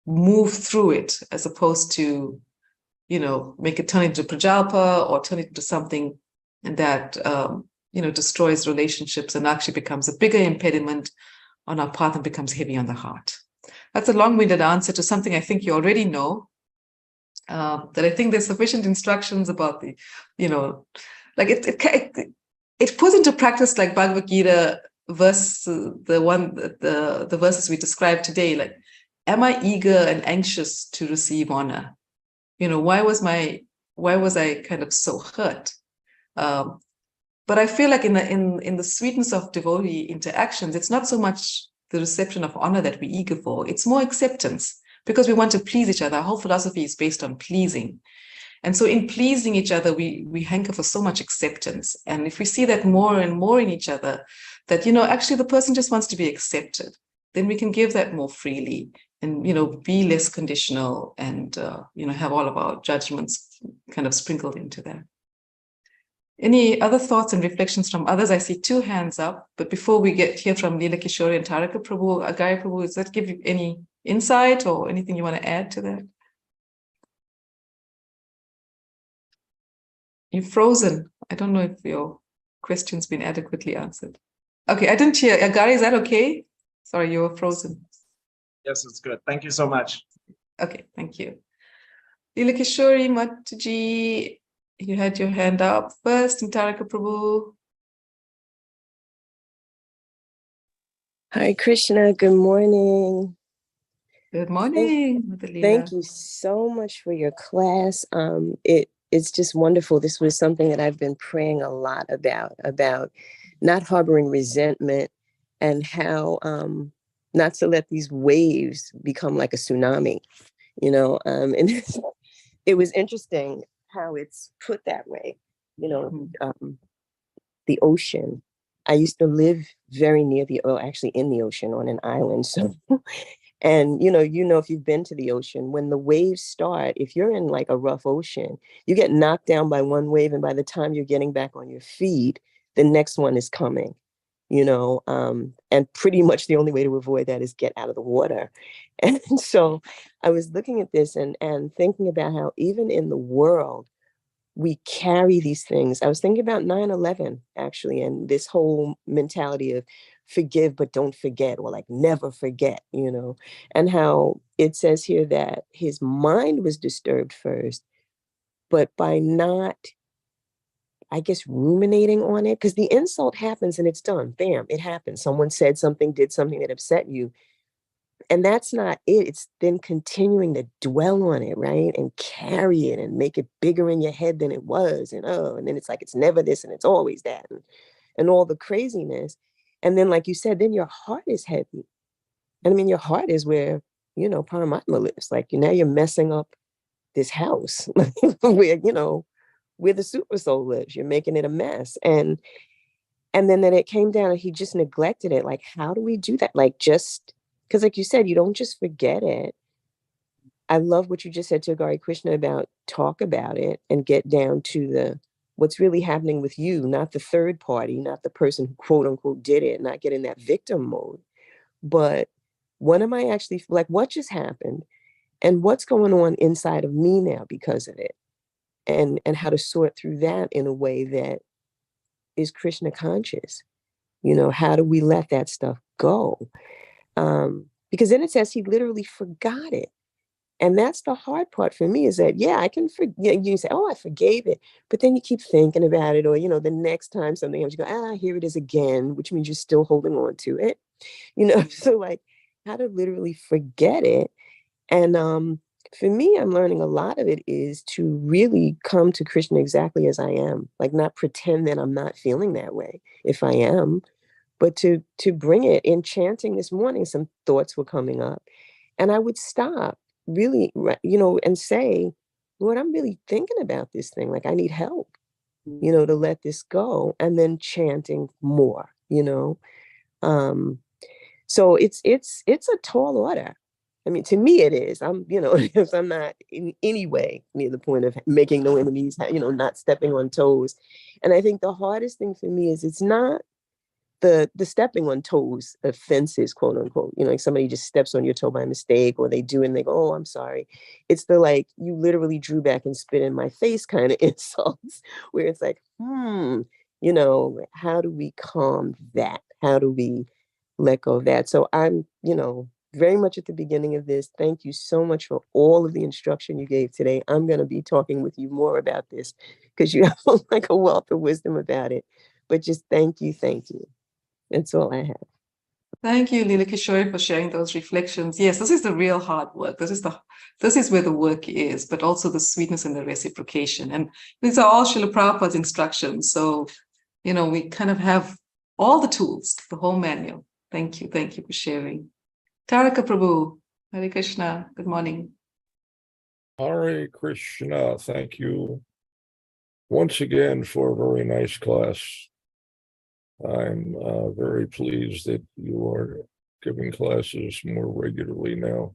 move through it, as opposed to, make it turn into prajalpa or turn it into something that, destroys relationships and actually becomes a bigger impediment on our path and becomes heavy on the heart. That's a long-winded answer to something I think you already know, that I think there's sufficient instructions about the, like it puts into practice like Bhagavad Gita verse, the verses we described today, like am I eager and anxious to receive honor? Why was I kind of so hurt? But I feel like in the sweetness of devotee interactions, it's not so much the reception of honor that we're eager for. It's more acceptance, because we want to please each other. Our whole philosophy is based on pleasing. And so in pleasing each other, we hanker for so much acceptance. And if we see that more and more in each other, that, actually the person just wants to be accepted, then we can give that more freely and, be less conditional and, have all of our judgments kind of sprinkled into that. Any other thoughts and reflections from others? I see 2 hands up, but before we hear from Leela Kishori and Taraka Prabhu, Agari Prabhu, does that give you any insight or anything you want to add to that? You've frozen. I don't know if your question's been adequately answered. Okay, I didn't hear. Agari, is that okay? Sorry, you were frozen. Yes, it's good. Thank you so much. Okay, thank you. Leela Kishori, Mataji, you had your hand up first, and Taraka Prabhu. Hi, Krishna. Good morning. Good morning, Mother Leela. Thank you so much for your class. It's just wonderful. This was something that I've been praying a lot about not harboring resentment and how not to let these waves become like a tsunami, and it was interesting how it's put that way, the ocean. I used to live very near actually in the ocean on an island. So, and if you've been to the ocean, when the waves start, if you're in like a rough ocean, you get knocked down by one wave. And by the time you're getting back on your feet, the next one is coming, and pretty much the only way to avoid that is get out of the water. And so I was looking at this and thinking about how even in the world, we carry these things. I was thinking about 9/11 actually, and this whole mentality of forgive, but don't forget, or like never forget, and how it says here that his mind was disturbed first, but by not, I guess, ruminating on it, because the insult happens and it's done. Bam, it happens. Someone said something, did something that upset you. And that's not it. It's then continuing to dwell on it, right? And carry it and make it bigger in your head than it was. And then it's like, it's never this and it's always that. And all the craziness. And then, like you said, then your heart is heavy. And I mean, your heart is where, Paramatma lives. Like, now you're messing up this house where the super soul lives. You're making it a mess. And then it came down and he just neglected it. Like, how do we do that? Like, just because, like you said, you don't just forget it. I love what you just said to Agari Krishna about talk about it and get down to what's really happening with you, not the third party, not the person who quote unquote did it, not get in that victim mode. But what am I actually, like, what just happened and what's going on inside of me now because of it? And how to sort through that in a way that is Krishna conscious. How do we let that stuff go? Because then it says he literally forgot it. And that's the hard part for me, is that, I can forget. You say, oh, I forgave it. But then you keep thinking about it, or, the next time something happens, you go, here it is again, which means you're still holding on to it. So like how to literally forget it. And for me, I'm learning a lot of it is to really come to Krishna exactly as I am, like not pretend that I'm not feeling that way if I am, but to bring it. In chanting this morning, some thoughts were coming up and I would stop really, and say, Lord, I'm really thinking about this thing. Like I need help, to let this go, and then chanting more, so it's a tall order. I mean, to me it is. I'm, because I'm not in any way near the point of making no enemies, not stepping on toes. And I think the hardest thing for me is it's not the stepping on toes offenses, quote unquote, like somebody just steps on your toe by mistake, or they do and they go, oh, I'm sorry. It's the, like, you literally drew back and spit in my face kind of insults, where it's like, how do we calm that? How do we let go of that? So I'm, very much at the beginning of this. Thank you so much for all of the instruction you gave today. I'm going to be talking with you more about this because you have like a wealth of wisdom about it. But just thank you. That's all I have. Thank you, Lila Kishore, for sharing those reflections. Yes, this is the real hard work. This is where the work is, but also the sweetness and the reciprocation. And these are all Srila Prabhupada's instructions. So, we kind of have all the tools, the whole manual. Thank you. Thank you for sharing. Taraka Prabhu, Hare Krishna. Good morning. Hare Krishna. Thank you once again for a very nice class. I'm very pleased that you are giving classes more regularly now.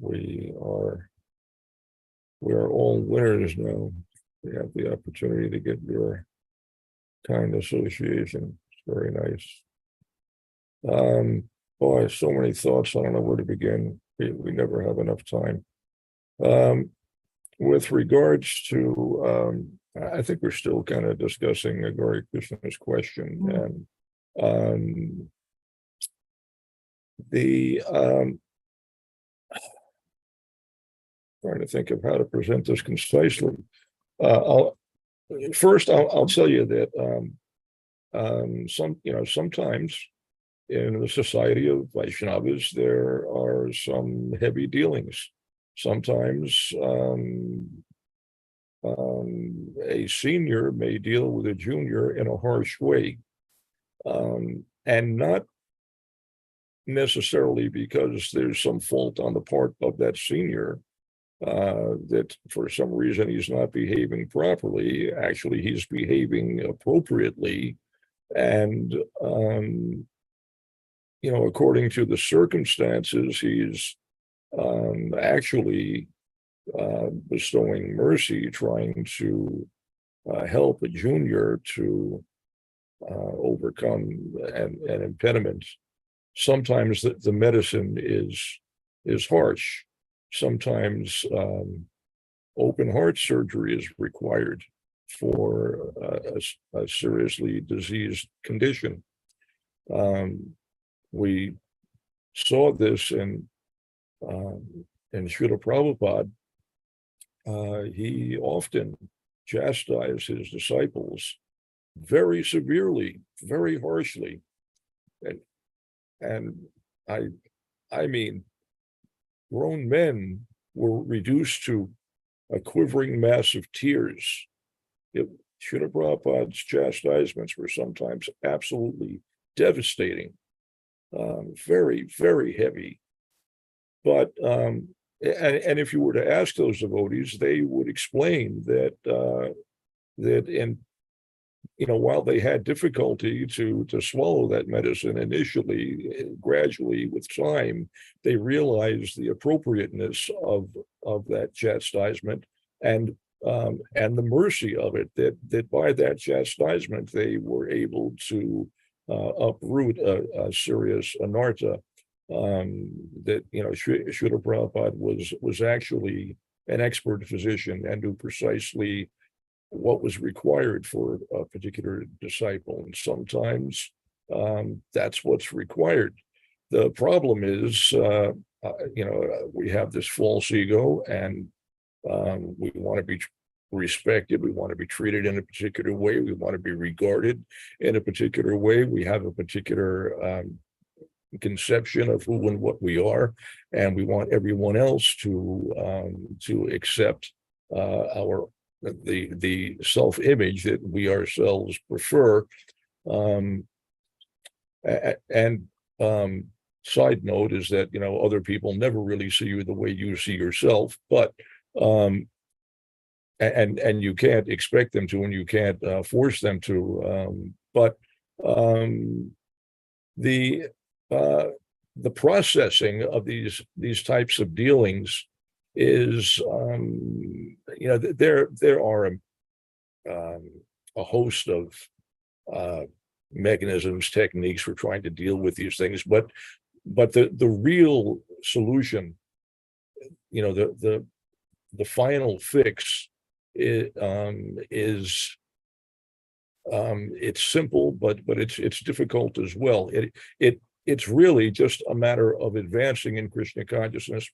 We are all winners now. We have the opportunity to get your kind association. It's very nice. Boy, so many thoughts. I don't know where to begin. We never have enough time. With regards to, I think we're still kind of discussing Nagari Krishna's question, and trying to think of how to present this concisely. I'll tell you that sometimes in the society of Vaishnavas there are some heavy dealings. Sometimes a senior may deal with a junior in a harsh way, and not necessarily because there's some fault on the part of that senior, that for some reason he's not behaving properly. Actually, he's behaving appropriately, and according to the circumstances, he's actually bestowing mercy, trying to help a junior to overcome an impediment. Sometimes the medicine is harsh. Sometimes open heart surgery is required for a seriously diseased condition. We saw this in Srila Prabhupada. He often chastised his disciples very severely, very harshly, and I mean, grown men were reduced to a quivering mass of tears. Srila Prabhupada's chastisements were sometimes absolutely devastating, very, very heavy. But and if you were to ask those devotees, they would explain that while they had difficulty to swallow that medicine initially, gradually with time, they realized the appropriateness of that chastisement and the mercy of it. That by that chastisement they were able to uproot a serious anartha. That Srila Prabhupada was actually an expert physician and knew precisely what was required for a particular disciple, and sometimes that's what's required. The problem is, we have this false ego, and we want to be respected. We want to be treated in a particular way. We want to be regarded in a particular way. We have a particular conception of who and what we are, and we want everyone else to accept the self-image that we ourselves prefer. Side note is that other people never really see you the way you see yourself, but and you can't expect them to, and you can't force them to. But the processing of these types of dealings is, there are a host of mechanisms, techniques for trying to deal with these things, but the real solution, the final fix is it's simple, but it's difficult as well. It's really just a matter of advancing in Krishna consciousness,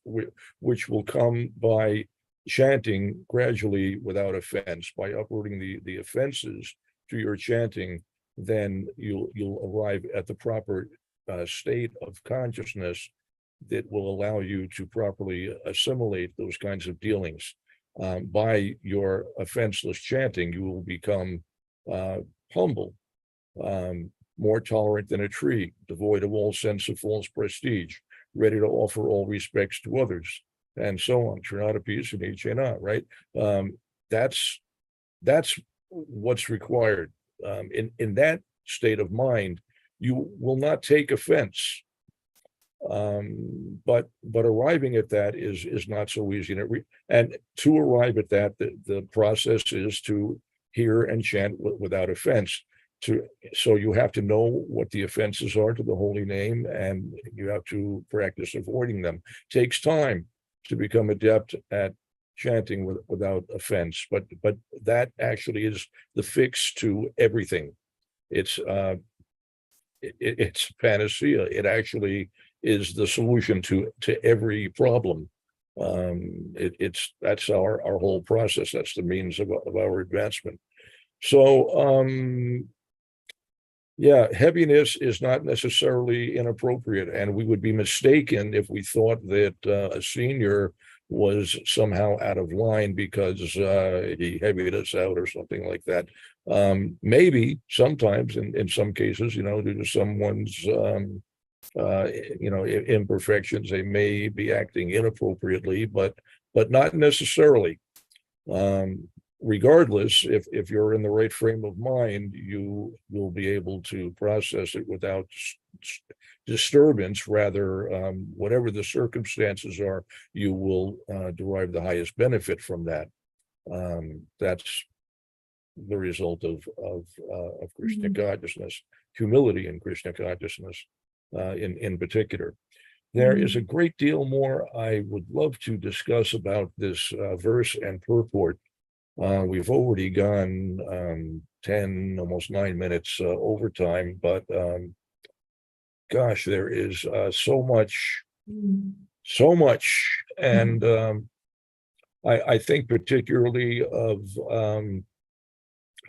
which will come by chanting gradually without offense, by uprooting the offenses to your chanting. then you'll arrive at the proper state of consciousness that will allow you to properly assimilate those kinds of dealings. By your offenseless chanting, you will become humble, more tolerant than a tree, devoid of all sense of false prestige, ready to offer all respects to others, and so on. Trinadapi and Ichena, right? That's what's required. In that state of mind, you will not take offense. But arriving at that is not so easy. And to arrive at that, the process is to hear and chant without offense. So you have to know what the offenses are to the holy name, and you have to practice avoiding them. It takes time to become adept at chanting without offense, but that actually is the fix to everything. It's panacea. It actually is the solution to every problem. That's our whole process. That's the means of our advancement. So yeah, heaviness is not necessarily inappropriate, and we would be mistaken if we thought that a senior was somehow out of line because he heavied us out or something like that. Maybe sometimes, in some cases, due to someone's imperfections, they may be acting inappropriately, but not necessarily. Regardless, if you're in the right frame of mind, you will be able to process it without disturbance. Rather, whatever the circumstances are, you will derive the highest benefit from that. That's the result of Krishna consciousness, humility in Krishna consciousness, in particular. There is a great deal more I would love to discuss about this verse and purport. We've already gone 10, almost 9 minutes overtime, but gosh, there is so much, and I think particularly of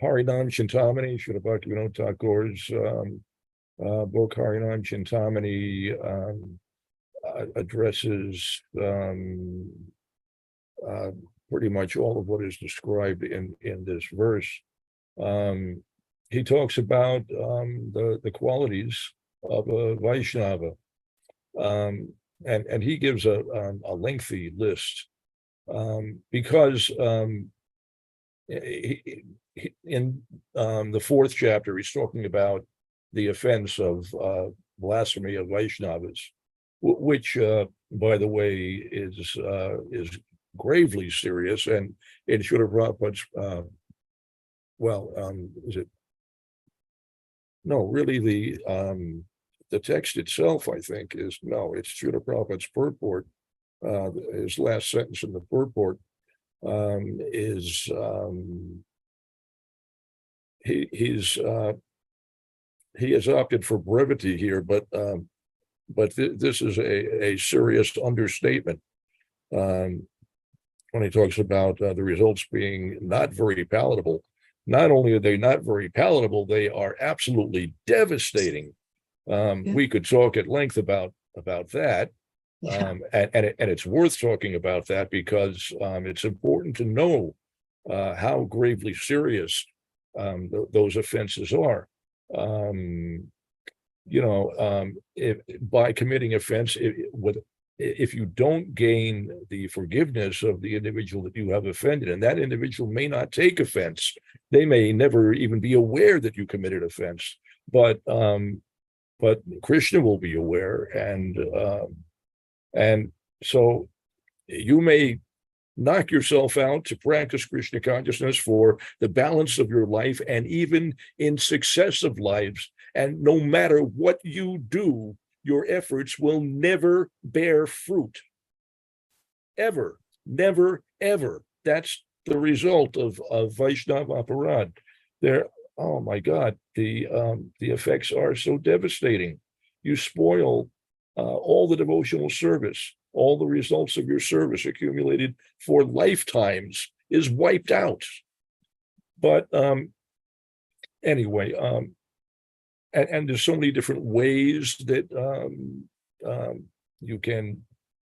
Harinam Chintamani, Srila Bhaktivinoda Thakur's book Harinam Chintamani addresses pretty much all of what is described in this verse. He talks about the qualities of a Vaishnava, and he gives a lengthy list, because in the 4th chapter, he's talking about the offense of blasphemy of Vaishnavas, which, by the way, is gravely serious, and in Srila Prabhupada's, is it? No, really, the text itself, I think, it's Srila Prabhupada's purport. His last sentence in the purport is he has opted for brevity here, but this is a serious understatement. When he talks about the results being not very palatable, not only are they not very palatable, they are absolutely devastating. We could talk at length about that, and it's worth talking about that because it's important to know how gravely serious those offenses are. By committing offense, if you don't gain the forgiveness of the individual that you have offended, and that individual may not take offense, they may never even be aware that you committed offense, but Krishna will be aware, and so you may knock yourself out to practice Krishna consciousness for the balance of your life and even in successive lives, and no matter what you do, your efforts will never bear fruit. Ever, never, ever. That's the result of Vaishnava Aparad. Oh my God, the effects are so devastating. You spoil all the devotional service, all the results of your service accumulated for lifetimes is wiped out. But anyway, and there's so many different ways that you can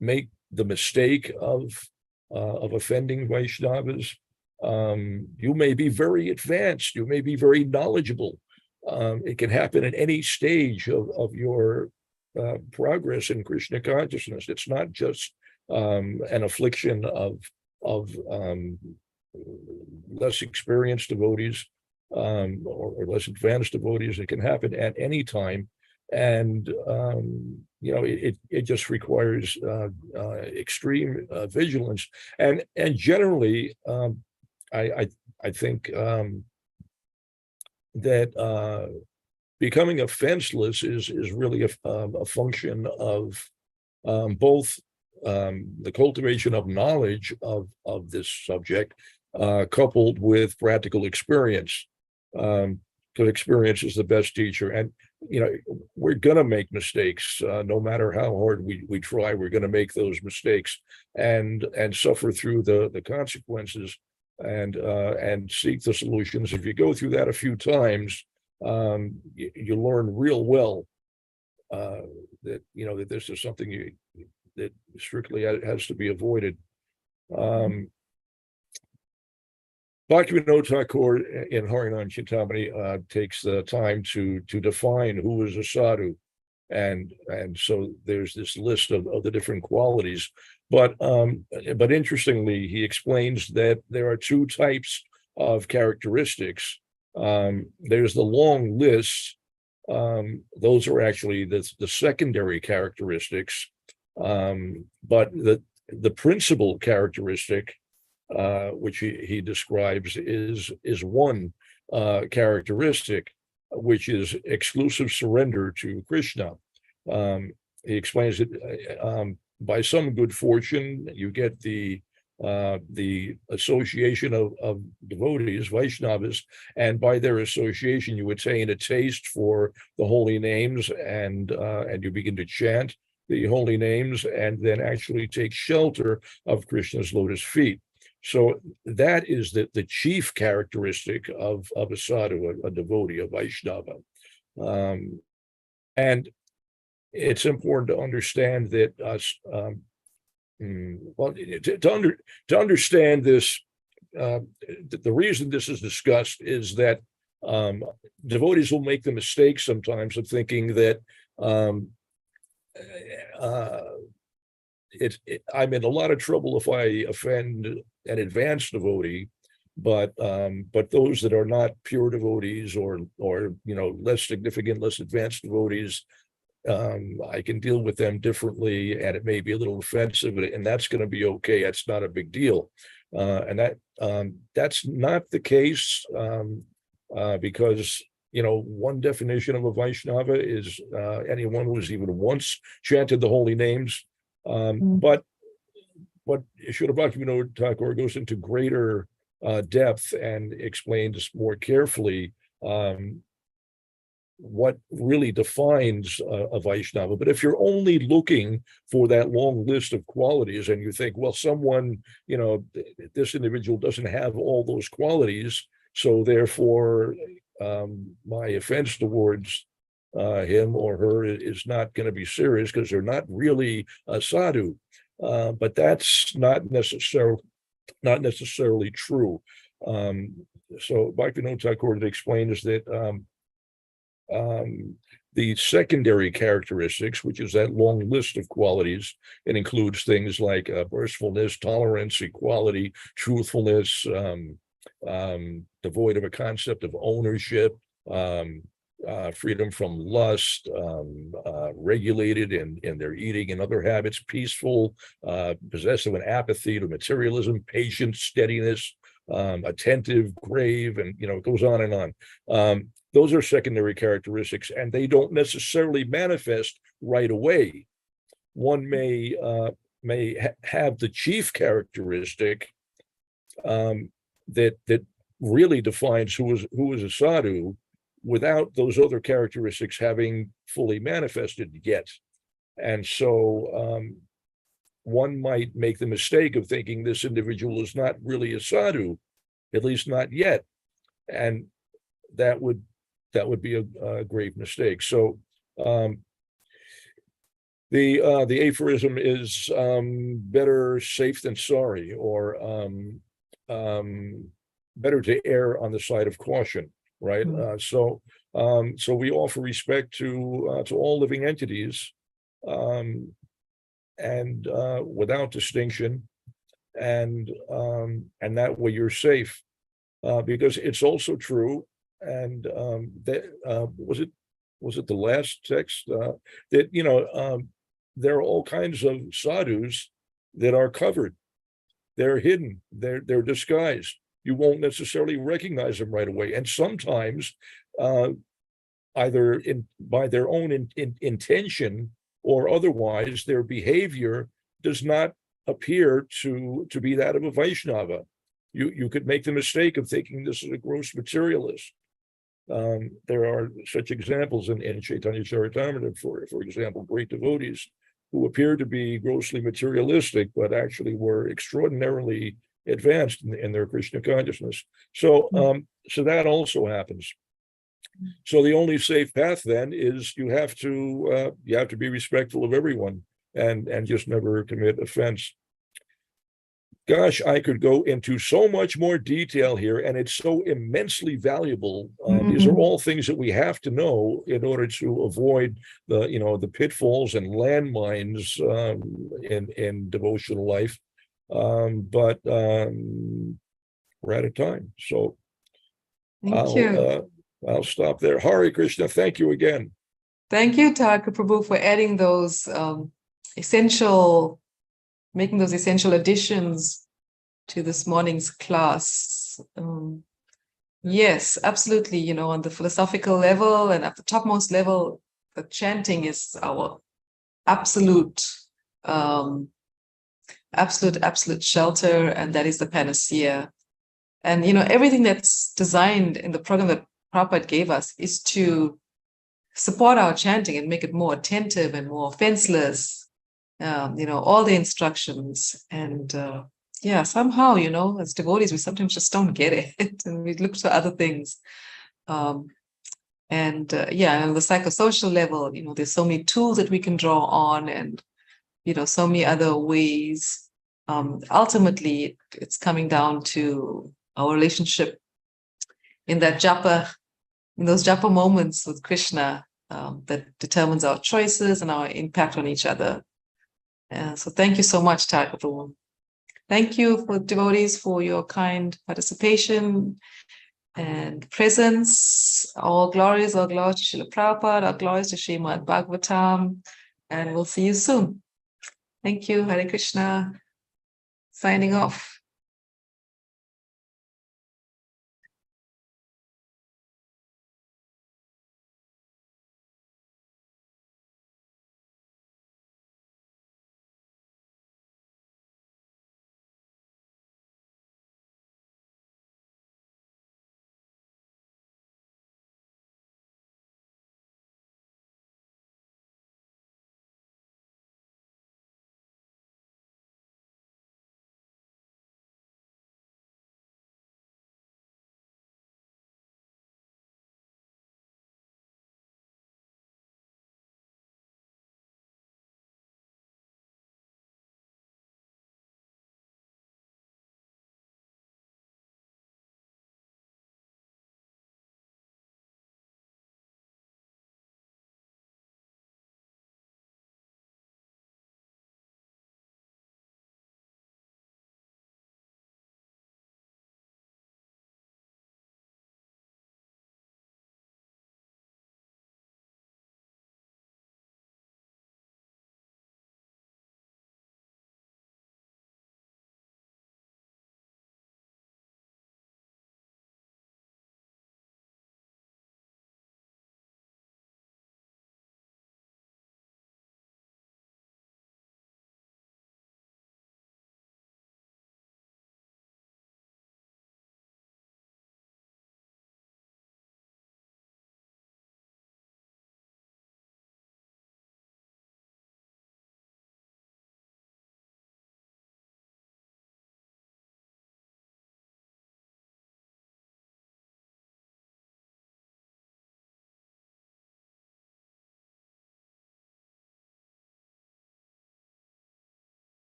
make the mistake of offending Vaishnavas. You may be very advanced, you may be very knowledgeable. It can happen at any stage of your progress in Krishna consciousness. It's not just an affliction of less experienced devotees or less advanced devotees. It can happen at any time, and it just requires extreme vigilance. And generally, I think that becoming offenseless is really a function of both the cultivation of knowledge of this subject, coupled with practical experience. Because experience is the best teacher, and we're gonna make mistakes, no matter how hard we try. We're gonna make those mistakes and suffer through the consequences, and seek the solutions. If you go through that a few times, you learn real well that that this is something that strictly has to be avoided. Bhaktivinoda Thakur in Harinam Chintamani takes the time to define who is a sadhu, and so there's this list of the different qualities. But interestingly, he explains that there are two types of characteristics. There's the long list. Those are actually the secondary characteristics. But the principal characteristic, which he describes, is one characteristic, which is exclusive surrender to Krishna. He explains that by some good fortune, you get the association of devotees, Vaishnavas, and by their association, you attain a taste for the holy names, and you begin to chant the holy names, and then actually take shelter of Krishna's lotus feet. So that is the chief characteristic of a sadhu, a devotee, a Vaishnava. And it's important to understand that to understand this, the reason this is discussed is that devotees will make the mistake sometimes of thinking that I'm in a lot of trouble if I offend an advanced devotee, but those that are not pure devotees or less significant, less advanced devotees, I can deal with them differently, and it may be a little offensive, and that's going to be okay. That's not a big deal, and that's not the case, because one definition of a Vaishnava is anyone who has even once chanted the holy names. But Srila Bhaktivinoda Thakur goes into greater depth and explains more carefully what really defines a Vaishnava. But if you're only looking for that long list of qualities, and you think, well, someone, this individual doesn't have all those qualities, so therefore my offense towards him or her is not going to be serious because they're not really a sadhu. But that's not necessarily true. So Bhaktivinoda Thakur explains that the secondary characteristics, which is that long list of qualities, it includes things like mercifulness, tolerance, equality, truthfulness, devoid of a concept of ownership, freedom from lust, regulated in their eating and other habits, peaceful, possessive an apathy to materialism, patient, steadiness, attentive, grave, and it goes on and on. Those are secondary characteristics, and they don't necessarily manifest right away. One may have the chief characteristic that really defines who is a sadhu, without those other characteristics having fully manifested yet. And so one might make the mistake of thinking this individual is not really a sadhu, at least not yet. And that would that would be a grave mistake. So the aphorism is better safe than sorry, or better to err on the side of caution, right? So we offer respect to all living entities, and without distinction, and that way you're safe, because it's also true. And that was it the last text that there are all kinds of sadhus that are covered, they're hidden, they're disguised. You won't necessarily recognize them right away, and sometimes either by their own intention or otherwise, their behavior does not appear to be that of a Vaishnava. You could make the mistake of thinking this is a gross materialist. There are such examples in Chaitanya Charitamrita, for example, great devotees who appear to be grossly materialistic, but actually were extraordinarily advanced in their Krishna consciousness. So that also happens. So the only safe path then is you have to be respectful of everyone and just never commit offense. Gosh, I could go into so much more detail here, and it's so immensely valuable. These are all things that we have to know in order to avoid the pitfalls and landmines in devotional life. But we're out of time, so I'll stop there. Hare Krishna, thank you again. Thank you, Thakur Prabhu, for adding those making those essential additions to this morning's class. Yes, absolutely. On the philosophical level and at the topmost level, the chanting is our absolute shelter, and that is the panacea. And everything that's designed in the program that Prabhupada gave us is to support our chanting and make it more attentive and more offenseless. All the instructions, and somehow, as devotees, we sometimes just don't get it, and we look to other things. And on the psychosocial level, there's so many tools that we can draw on, and so many other ways. Ultimately, it's coming down to our relationship in those japa moments with Krishna, that determines our choices and our impact on each other. So thank you so much, Thakur Prabhu. Thank you for devotees for your kind participation and presence. All glories to Srila Prabhupada, all glories to Srimad Bhagavatam, and we'll see you soon. Thank you. Hare Krishna. Signing off.